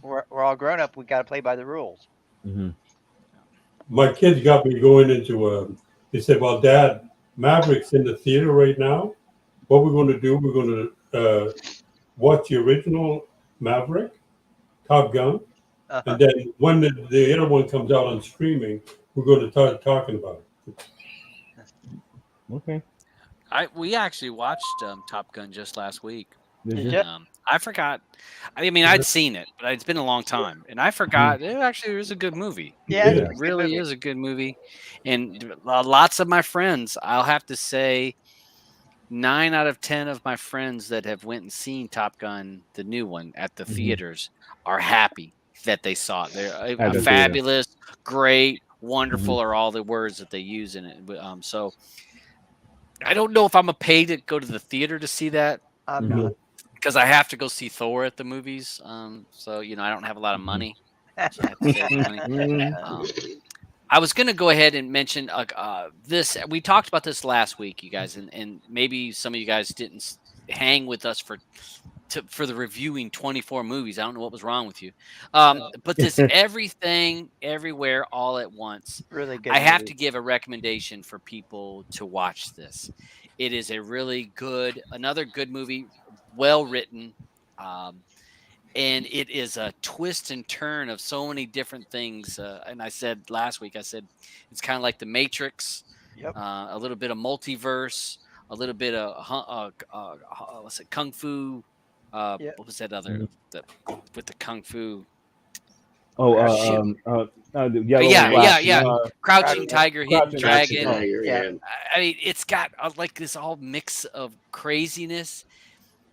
we're all grown up. We got to play by the rules. Mhm. My kids got me going into they said, well, Dad, Maverick's in the theater right now. What we're going to do, we're going to watch the original Maverick, Top Gun, Uh-huh. and then when the other one comes out on streaming, we're going to start talking about it. Okay. We actually watched Top Gun just last week. Did Did you? you? I forgot. I mean, I'd seen it, but it's been a long time, and I forgot. It actually is a good movie. Yeah, It Yeah. it's a good really movie. is a good movie, and lots of my friends. I'll have to say, 9 out of 10 of my friends that have went and seen Top Gun, the new one, at the Mhm. theaters, are happy that they saw it. They're At the theater. fabulous, great, wonderful Mhm. are all the words that they use in it. But, so I don't know if I'm gonna pay to go to the theater to see that I'm Mhm. not. because I have to go see Thor at the movies. So I don't have a lot of Mhm. money, so I have to save money. Mhm. Um, I was gonna go ahead and mention this. We talked about this last week, you guys, and maybe some of you guys didn't hang with us for the reviewing 24 movies. I don't know what was wrong with you. But this everything, everywhere, all at once. Really good I have movie. to give a recommendation for people to watch this. It is a really another good movie, well written. Um, and it is a twist and turn of so many different things. And I said last week, I said it's kind of like the Matrix, Yep. a little bit of multiverse, a little bit of what's it, kung fu. Yep. What was that other Mhm. with the kung fu? Oh, Shoot. the Oh, yellow yeah, black. yeah, yeah. Crouching Crouching, Tiger, Hidden Crouching Crouching Dragon. Tiger. Tiger, yeah. yeah. I mean, it's got like this all mix of craziness,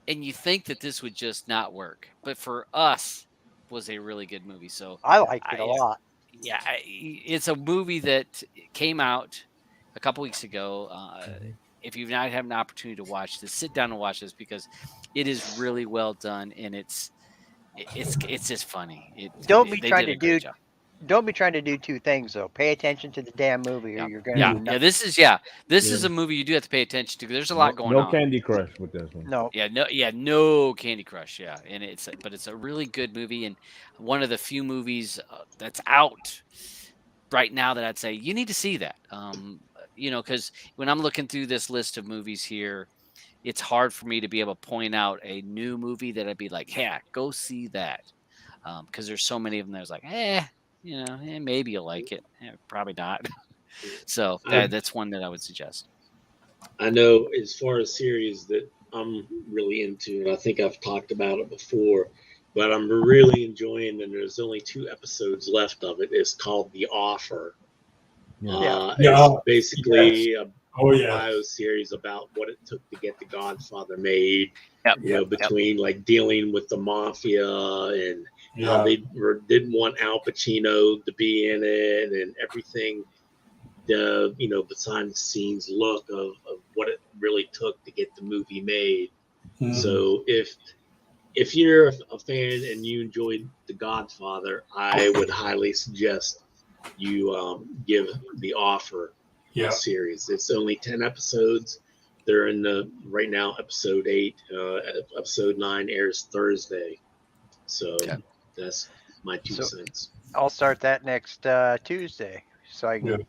and you think that this would just not work, but for us, was a really good movie. So, I liked it a I lot. yeah, it's a movie that came out a couple weeks ago. Mhm. If you've not had an opportunity to watch this, sit down and watch this because it is really well done, and it's just funny. Don't be They trying did to a great do. job. Don't be trying to do two things though. Pay attention to the damn movie, or Yeah, you're gonna yeah, do yeah. nothing. This is Yeah. a movie you do have to pay attention to. 'Cause there's a lot No, going no on. Candy Crush with this one. No. No Candy Crush, yeah, and but it's a really good movie and one of the few movies that's out right now that I'd say you need to see that. Because when I'm looking through this list of movies here, it's hard for me to be able to point out a new movie that I'd be like, "Yeah, go see that," because there's so many of them. That's like, maybe you'll like it. Probably not. So that's one that I would suggest. I know as far as series that I'm really into, and I think I've talked about it before, but I'm really enjoying, and there's only 2 episodes left of it. It's called The Offer. It's basically a bio series about what it took to get The Godfather made. Between like dealing with the mafia and how they didn't want Al Pacino to be in it and everything. The behind the scenes look of what it really took to get the movie made. So if you're a fan and you enjoyed The Godfather, I would highly suggest you give The Offer a series. It's only 10 episodes. They're in right now episode 8. Episode 9 airs Thursday. So that's my 2 cents. I'll start that next Tuesday, so I can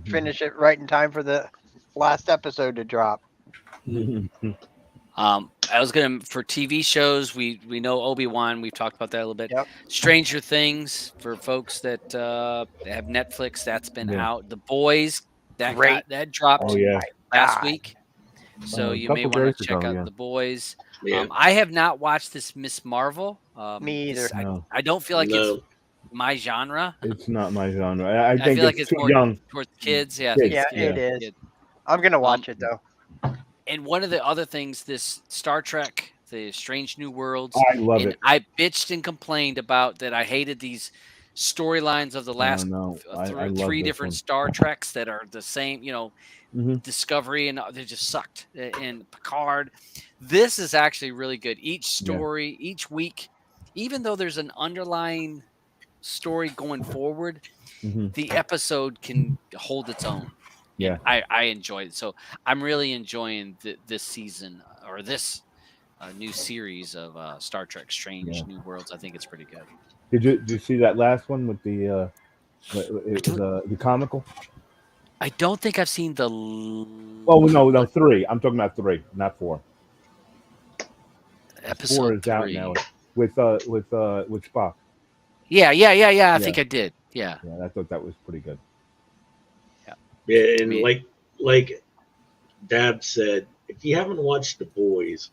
finish it right in time for the last episode to drop. I was gonna for TV shows. We know Obi-Wan. We've talked about that a little bit. Stranger Things for folks that have Netflix. That's been out. The Boys that dropped last week. So you may want to check out The Boys. I have not watched this Miss Marvel. Me either. I don't feel like it's my genre. It's not my genre. I think feel like it's it's too more young. towards kids. Yeah, it is. I'm gonna watch it though. And one of the other things, this Star Trek, the Strange New Worlds, I love it. I bitched and complained about that. I hated these storylines of the last 3 different Star Treks that are the same, Discovery, and they just sucked. And Picard. This is actually really good. Each story, each week, even though there's an underlying story going forward, the episode can hold its own. Yeah, I enjoyed it. So I'm really enjoying this season or this new series of Star Trek: Strange New Worlds. I think it's pretty good. Did you see that last one with the comical? I don't think I've seen the. Oh no, 3. I'm talking about 3, not 4. Episode 4 is 3 out now with Spock. Yeah. I think I did. Yeah, I thought that was pretty good. Yeah, and like Dab said, if you haven't watched The Boys,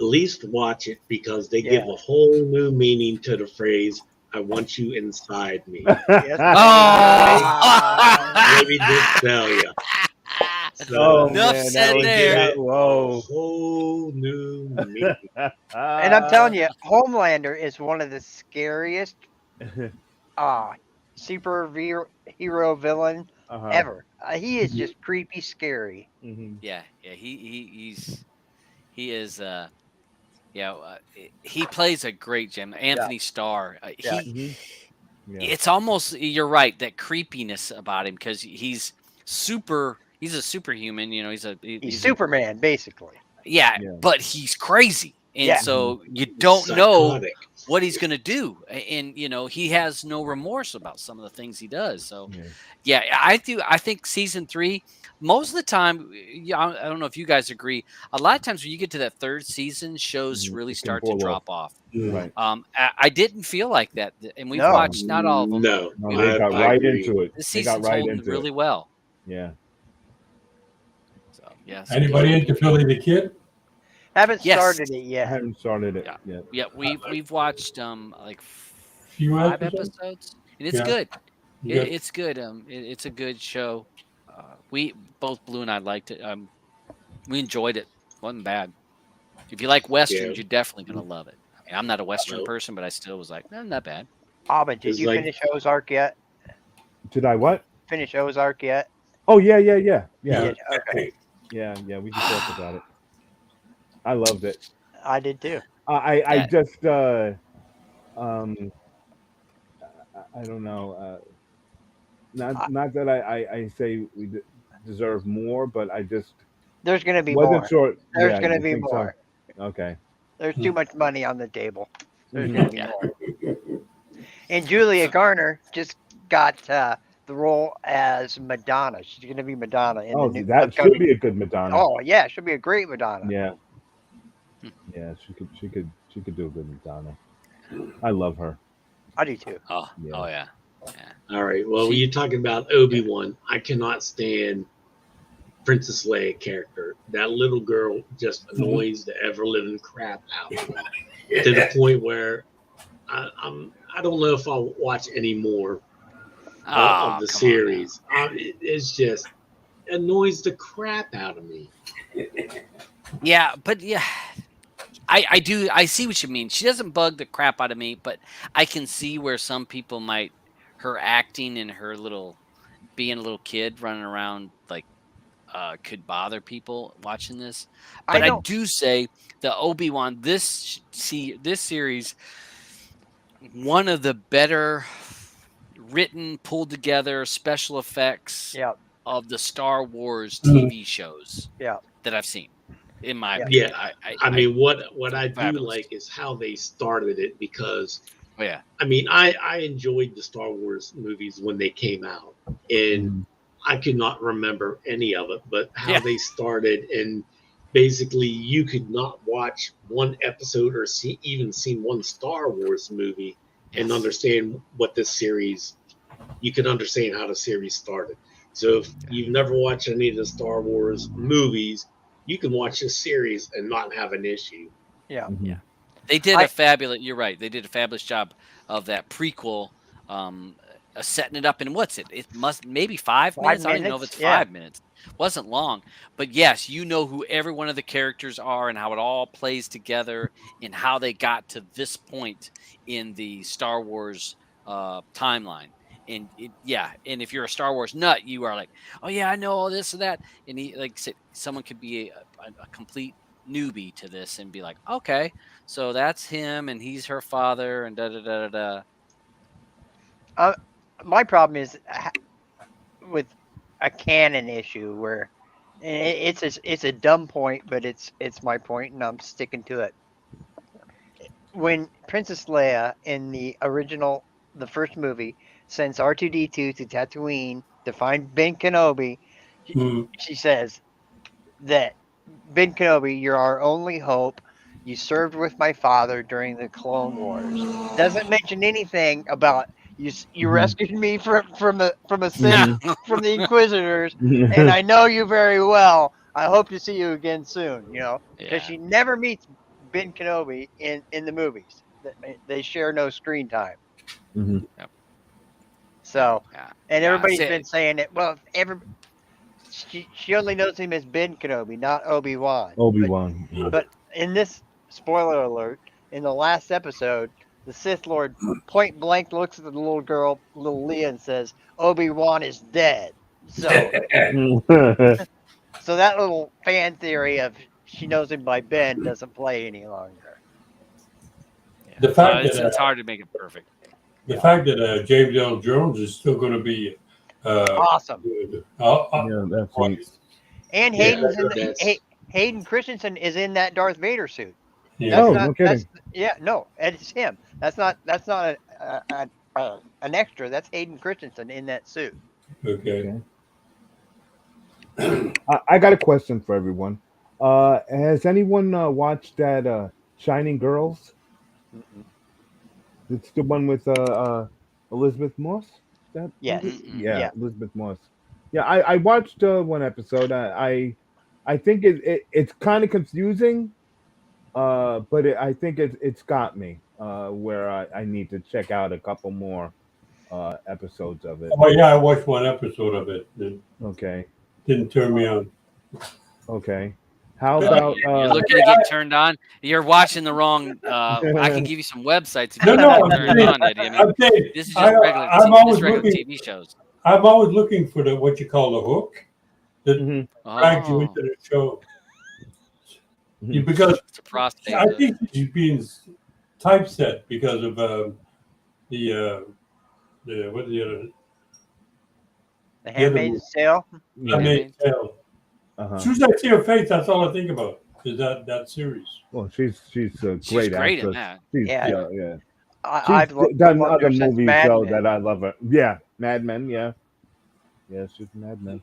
at least watch it because they give a whole new meaning to the phrase "I want you inside me." Let me just tell you. So, enough said there. Whoa, whole new meaning. And I'm telling you, Homelander is one of the scariest superhero villain ever. He is just creepy, scary. Yeah, he is. He plays a great Jim. Anthony Starr. It's almost, you're right, that creepiness about him because he's a superhuman. He's Superman, basically. Yeah, but he's crazy, and so you don't know what he's gonna do, and he has no remorse about some of the things he does. So, I do. I think season 3, most of the time, I don't know if you guys agree. A lot of times when you get to that 3rd season, shows really start to drop off. Right. I didn't feel like that, and we've watched not all of them. No, they got right into it. This season's holding really well. Yeah. So yeah. Anybody into Philly the Kid? Haven't started it yet. I haven't started it yet. Yeah, we've watched like 5 5 episodes, and it's good. It's good. It's a good show. We both, Blue and I, liked it. We enjoyed it. Wasn't bad. If you like westerns, you're definitely gonna love it. I mean, I'm not a western person, but I still was like, not bad. But did you finish Ozark yet? Did I what? Finish Ozark yet? Oh yeah. Okay. Yeah. We can talk about it. I loved it. I did too. I just I don't know. Not that I say we deserve more, but I just there's going to be wasn't more. sure. There's going to be more. So? Okay. There's too much money on the table. There's going to be more. And Julia Garner just got the role as Madonna. She's going to be Madonna in the new that should be a good Madonna. Oh yeah, she'll be a great Madonna. Yeah, she could do a good Madonna. I love her. I do too. Oh yeah. All right. Well, when you're talking about Obi-Wan, I cannot stand Princess Leia character. That little girl just annoys the ever living crap out of me to the point where I don't know if I'll watch any more of the series. It's just annoys the crap out of me. Yeah, but yeah, I do. I see what you mean. She doesn't bug the crap out of me, but I can see where some people might her acting and her little being a little kid running around like could bother people watching this. I But I don't. do say the Obi-Wan this series one of the better written, pulled together special effects Yeah. of the Star Wars TV shows Yeah. that I've seen. In my Yeah, opinion, I mean, what I do fabulous. like is how they started it because Oh yeah, I mean, I enjoyed the Star Wars movies when they came out, and I could not remember any of it, but how Yeah. they started, and basically you could not watch one episode or even seen one Star Wars movie and Yes. understand what this series. You can understand how the series started. So if you've never watched any of the Star Wars movies, you can watch this series and not have an issue. Yeah. Yeah. They did a fabulous. You're right. They did a fabulous job of that prequel, setting it up. And what's it? It must maybe 5 minutes. I don't even know if it's 5 minutes. Wasn't long, but yes, you know who every one of the characters are and how it all plays together and how they got to this point in the Star Wars timeline. And and if you're a Star Wars nut, you are like, oh yeah, I know all this and that. And like I said, someone could be a complete newbie to this and be like, okay, so that's him, and he's her father, and da da da da da. My problem is with a canon issue where it's a dumb point, but it's my point, and I'm sticking to it. When Princess Leia in the first movie, sends R2D2 to Tatooine to find Ben Kenobi, she says that Ben Kenobi, you're our only hope. You served with my father during the Clone Wars. Doesn't mention anything about you rescued me from a Sith, from the Inquisitors, and I know you very well. I hope to see you again soon. Because she never meets Ben Kenobi in the movies. They share no screen time. Yep. So, and everybody's See, been saying it. Well, she only knows him as Ben Kenobi, not Obi-Wan. Obi-Wan. But in this spoiler alert, in the last episode, the Sith Lord point blank looks at the little girl, little Leia, and says, "Obi-Wan is dead." So, so that little fan theory of she knows him by Ben doesn't play any longer. The fact that it's hard to make it perfect. The fact that James Earl Jones is still going to be awesome. Yeah, that's neat. And Hayden Christensen is in that Darth Vader suit. Yeah. No kidding. It's him. That's not an extra. That's Hayden Christensen in that suit. Okay. I got a question for everyone. Has anyone watched that Shining Girls? It's the one with Elizabeth Moss. Yes. Yeah, Elizabeth Moss. Yeah, I watched one episode. I think it's kind of confusing, but I think it's got me where I need to check out a couple more episodes of it. Oh yeah, I watched one episode of it. Okay. Didn't turn me on. Okay. How about you're looking to get turned on? You're watching the wrong. I can give you some websites. If No, you're turned on, Eddie. I mean, this is just regular TV shows. I'm always looking for what you call the hook that drags you into the show. Because it's a prostate. I think she's being typeset because of the what the other. The Handmaid's Tale. Handmaid's Tale. As soon as I see her face, that's all I think about is that series. Well, she's a great actress. In that. Yeah. I've done other movies though Men. that I love her. Yeah, Mad Men. Yeah, she's Mad Men.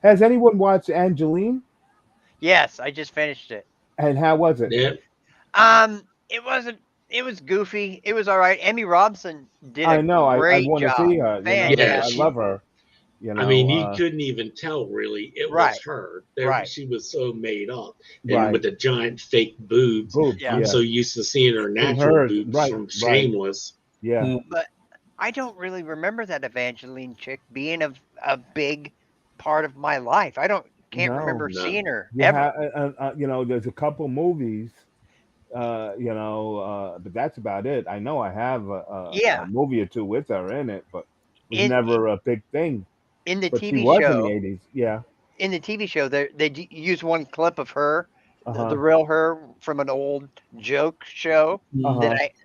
Has anyone watched Angeline? Yes, I just finished it. And how was it? Yeah. It wasn't It was goofy. It was all right. Emmy Robson did I a know. I great want to job. see her. Yeah, I she- love her. I mean, you couldn't even tell really it was Right. her. Right. She was so made up, and Right. with the giant fake boobs. Boobs. Yeah. I'm Yeah. so used to seeing her In natural hers, boobs right, from right. Shameless. Yeah. But I don't really remember that Evangeline chick being a big part of my life. Can't No. remember No. seeing her You ever. have, there's a couple movies, but that's about it. I know I have a Yeah. movie or two with her in it, but it was In never a big thing. in the But she TV was in show, the 80s. Yeah. in the TV show, they use one clip of her, Uh-huh. the real her from an old joke show Uh-huh.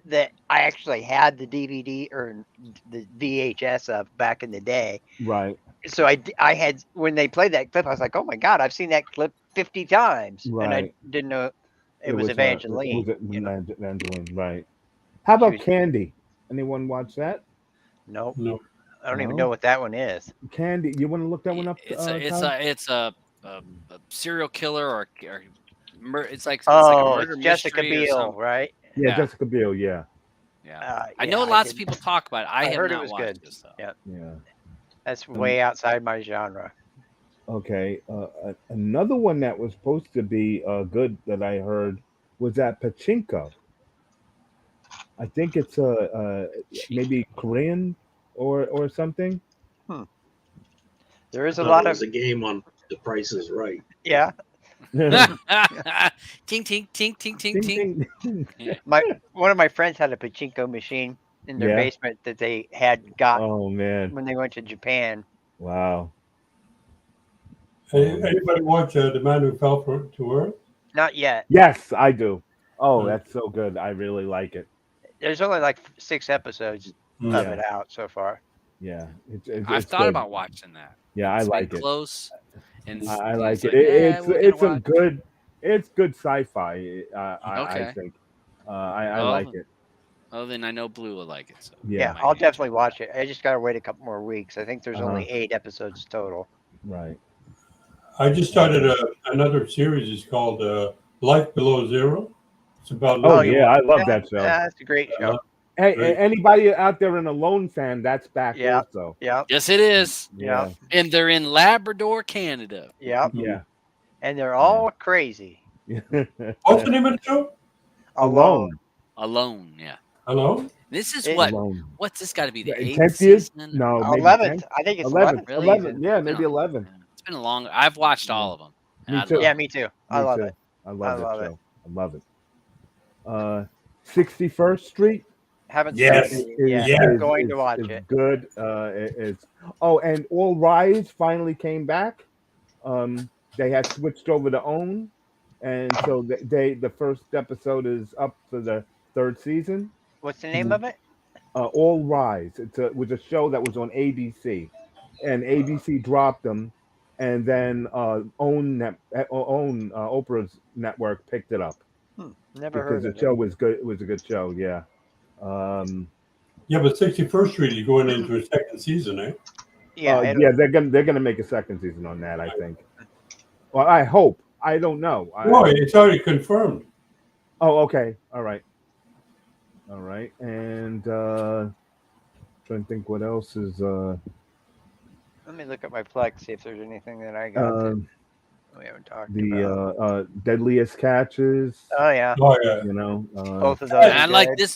that I actually had the DVD or the VHS of back in the day. Right. So I had, when they played that clip, I was like, oh my god, I've seen that clip 50 times, and I Right. didn't know it was Was Evangeline. Evangeline, right. How about was- Candy? Anyone watch that? Nope, No. I don't even No? know what that one is. Candy, you want to look that one up? It's a serial killer or it's like a Oh, murder it's Jessica mystery or Biel, something. right? Yeah, Yeah. Jessica Biel. Yeah. Yeah. I Yeah, know I lots of didn't- people talk about it. I have heard it not was watched good. this though. Yeah, Yeah. that's way outside my genre. Okay. Another one that was supposed to be good that I heard was that Pachinko. I think it's maybe Korean or something. There is a I thought lot it of was a game on The Price is Right. yeah. Ting ting ting ting ting Ding, ting. ding. One of my friends had a pachinko machine in their Yeah. basement that they had got Oh man! when they went to Japan. Wow. Anybody watch The Man Who Fell to Earth? Not yet. Yes, I do. Oh, Mm. that's so good. I really like it. There's only like 6 episodes Mm. of Yeah. it out so far. Yeah, I've it's thought good. about watching that. Yeah, I It's been like it. close, and I it's like it. like, It's we're gonna a watch. good. It's good sci-fi. I Okay. think. I Well, like it. Oh, then I know Blue will like it. So Yeah, might I'll be definitely interested. watch it. I just gotta wait a couple more weeks. I think there's only Uh-huh. 8 episodes total. Right. I just started another series. It's called Life Below Zero. It's about Oh living yeah, I love that show. That's a great show. Hey, Great. anybody out there in a Lone fan? That's back Yeah. also. Yep. Yes, it is, Yeah. and they're in Labrador, Canada. Yep. Yeah. And they're all crazy. What's the name of the show? Alone. Alone, yeah. Hello? This is It- Alone. what's this got to be the The 8th 10th year? season? No, maybe 11th. 10th? I think it's 11th. 11th. Really? 11. Yeah, It's been maybe a- 11. It's been a long. I've watched all of them. Me I too. love Yeah, them. me too. I Me love too. it. I love that love show. it. I love it. 61st Street Haven't Yes. started it yet. Yeah. I'm going to watch is it. good. It's and All Rise finally came back. They had switched over to OWN, and so the first episode is up for the 3rd season. What's the name of it? All Rise. Was a show that was on ABC, and ABC dropped them, and then OWN Oprah's network picked it up Never because heard the of it. show was good. It was a good show. Yeah. Yeah, but 61st Street is going into a second season, eh? Yeah, yeah, they're gonna make a second season on that. I think. Well, I hope. I don't know. No, it's already confirmed. Oh, okay. All right. And trying to think what else is. let me look at my Plex, see if there's anything that I got that we haven't talked about. The Deadliest Catches. Oh yeah, Oh, yeah. both of those. are And like good.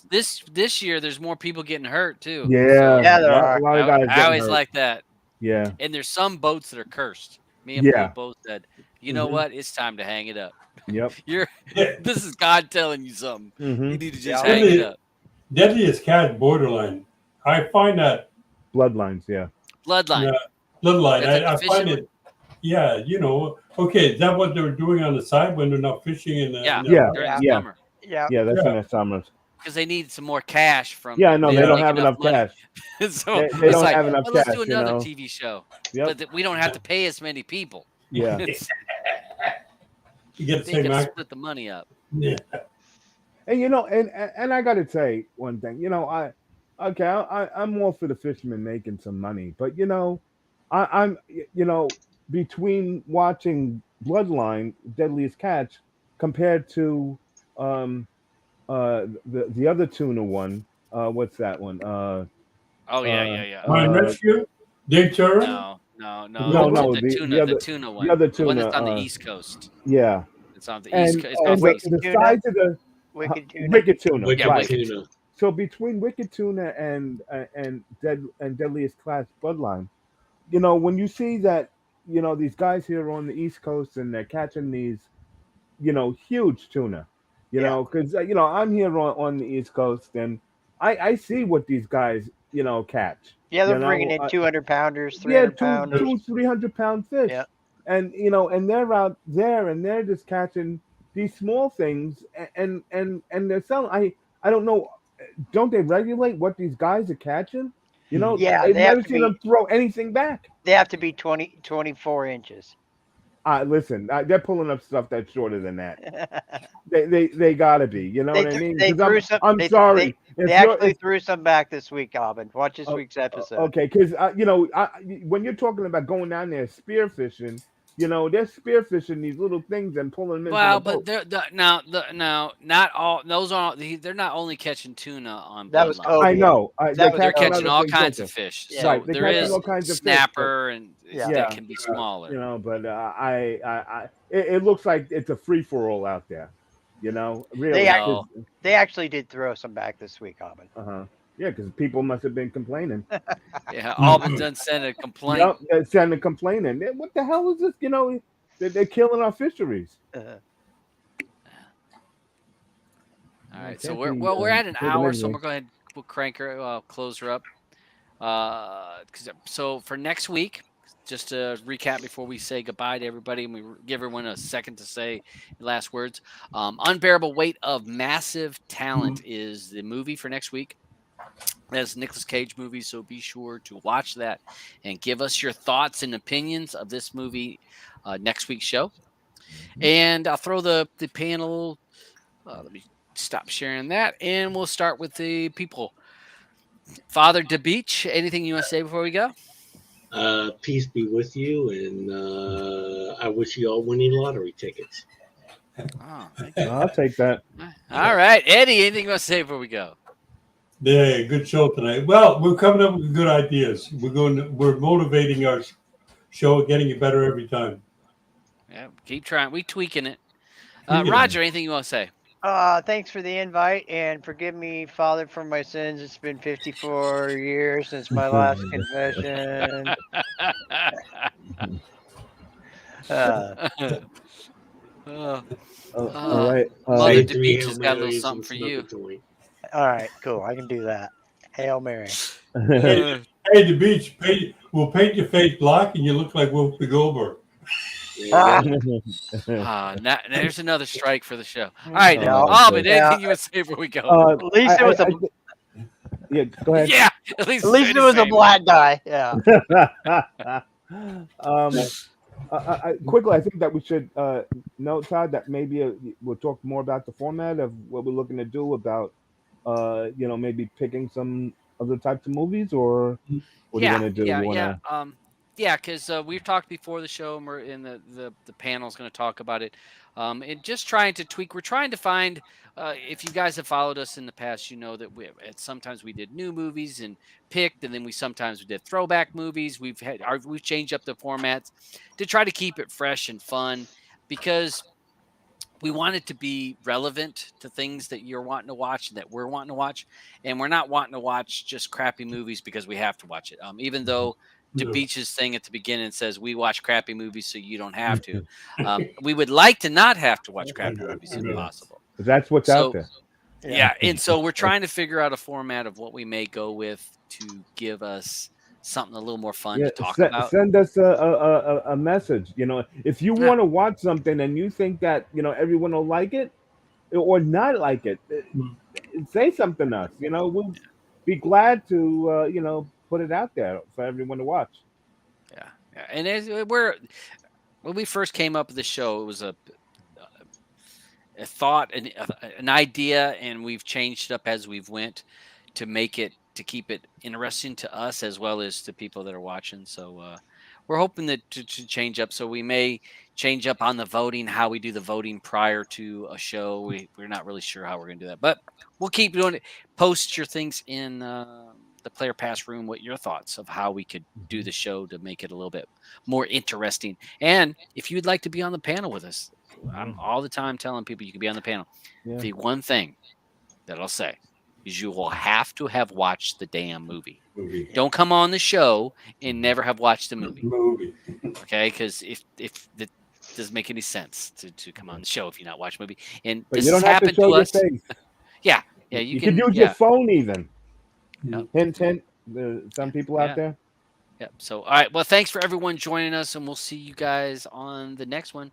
this year, there's more people getting hurt too. Yeah, Yeah, there a are. lot of guys. I getting always hurt. like that. Yeah, And there's some boats that are cursed. Me and Yeah. Blue both said, you know what? It's time to hang it up. yep. This is God telling you something. You hmm need to just Yeah. hang it up. Deadliest Cat borderline. I find that Bloodlines. Yeah. Bloodline. Yeah. Bloodline. That's I like the find fishing it. Yeah, okay. Is that what they're doing on the side when they're not fishing in the? Yeah. in the- Yeah. During the Yeah. summer. Yeah, Yeah, that's Yeah. in the summers. Because they need some more cash from. Yeah, no, they Yeah. don't make have enough money. cash. So They it's don't like, have enough well, let's cash, do you another know. TV show. Yep. But we don't have to pay as many people. Yeah. You get the They same can act. split the money up. Yeah. And and I gotta say one thing. I'm all for the fishermen making some money, but I'm between watching Bloodline, Deadliest Catch, compared to the other tuna one. What's that one? Oh yeah, Uh, yeah, yeah. Ryan uh, Redfield, Dave Turner, no, The, no, the the tuna, other the one, other the one tuna. that's on the East Coast. Yeah, It's on the East. It's off and the Wicked East. the tuna. size of the Wicked tuna. wicked tuna, Wicked Yeah, right? wicked. tuna. So between wicked tuna and deadliest class bloodline, when you see that, these guys here on the East Coast and they're catching these, huge tuna, Yeah. because I'm here on the East Coast and I see what these guys, catch. Yeah, they're You bringing know, in 200 pounders, yeah, 300 pounders. 300 pound fish, Yeah. and they're out there and they're just catching these small things and they're selling. I don't know. Don't they regulate what these guys are catching? Yeah, I've never seen them throw anything back. they have to be 24 inches. Listen, they're pulling up stuff that's shorter than that. They gotta be. You know what I mean? They Because threw some. I'm sorry They if you're actually if threw some back this week, Alvin. Watch this oh, week's episode. okay, because when you're talking about going down there spearfishing, they're spearfishing these little things and pulling them into the Well, but boat. now not all those aren't. They're not only catching tuna on That was Bloodline. I cobia. know. They're That was They're catching catching other cobia. all things kinds also. of fish. Yeah. Right, So they're there catching is all kinds of fish, but snapper, and Yeah. they yeah, can be smaller. but it looks like it's a free for all out there. They Really, act, No, they actually did throw some back this week, Alvin. yeah, because people must have been complaining. yeah, Albin done sent a complaint. Yep, they're standing complaining. What the hell is this? They're killing our fisheries. All I right, so can't we're see we're at an David hour, so anyway. we're going to we'll crank her, close her up. So for next week, just to recap before we say goodbye to everybody, and we give everyone a second to say last words. Unbearable Weight of Massive Talent is the movie for next week. That's a Nicolas Cage movie, so be sure to watch that and give us your thoughts and opinions of this movie next week's show. And I'll throw the panel. Let me stop sharing that, and we'll start with the people. Father DeBeach, anything you want to say before we go? Peace be with you, and I wish you all winning lottery tickets. Oh, thank you. I'll take that. All right, Eddie, anything you want to say before we go? Yeah, good show tonight. Well, we're coming up with good ideas. We're motivating our show, getting it better every time. Yeah, keep trying. We tweaking it. Yeah. Roger, anything you want to say? Thanks for the invite and forgive me, Father, for my sins. It's been 54 years since my last confession. Uh, All right. Mother Say 3 DeBeach Hail has got a little Marys something and for smoke a you. joint. all right, cool. I can do that. Hail Mary. Hey, the beach, we'll paint your face black and you look like Whoopi Goldberg. There you go. Now, there's another strike for the show. All right, No, Alvin, yeah. anything you want to say before we go? At least it was a yeah. Go ahead. Yeah, at least it was a black guy. Yeah. Quickly, I think that we should note, Todd, that maybe we'll talk more about the format of what we're looking to do about, maybe picking some other types of movies, or what do you want to do? You want to? Yeah, because we've talked before the show, and we're in the panel's going to talk about it. And just trying to tweak. We're trying to find. If you guys have followed us in the past, you know that sometimes we did new movies and picked, and then we did throwback movies. We've changed up the formats to try to keep it fresh and fun, because we want it to be relevant to things that you're wanting to watch and that we're wanting to watch. And we're not wanting to watch just crappy movies because we have to watch it. Even though DeBeach's thing at the beginning says we watch crappy movies so you don't have to. We would like to not have to watch crappy movies if possible. That's what's out there. Yeah. And so we're trying to figure out a format of what we may go with to give us something a little more fun to talk about. Send us a message. If you want to watch something and you think that everyone will like it or not like it, say something to us. We'll be glad to put it out there for everyone to watch. Yeah. And when we first came up with the show, it was a thought, an idea, and we've changed it up as we've went to keep it interesting to us as well as to people that are watching. So we're hoping that to change up. So we may change up on the voting, how we do the voting prior to a show. We're not really sure how we're going to do that, but we'll keep doing it. Post your things in the Player Pass room. What your thoughts of how we could do the show to make it a little bit more interesting. And if you'd like to be on the panel with us, I'm all the time telling people you can be on the panel. Yeah. The one thing that I'll say is you will have to have watched the damn movie. Don't come on the show and never have watched the movie. Okay, because if that doesn't make any sense to come on the show if you not watch a movie. And But this you has don't have to happened show to your us. face. Yeah, You can use your phone even. Yep. Hint, hint. There's some people out there. Yep. So, all right. Well, thanks for everyone joining us, and we'll see you guys on the next one.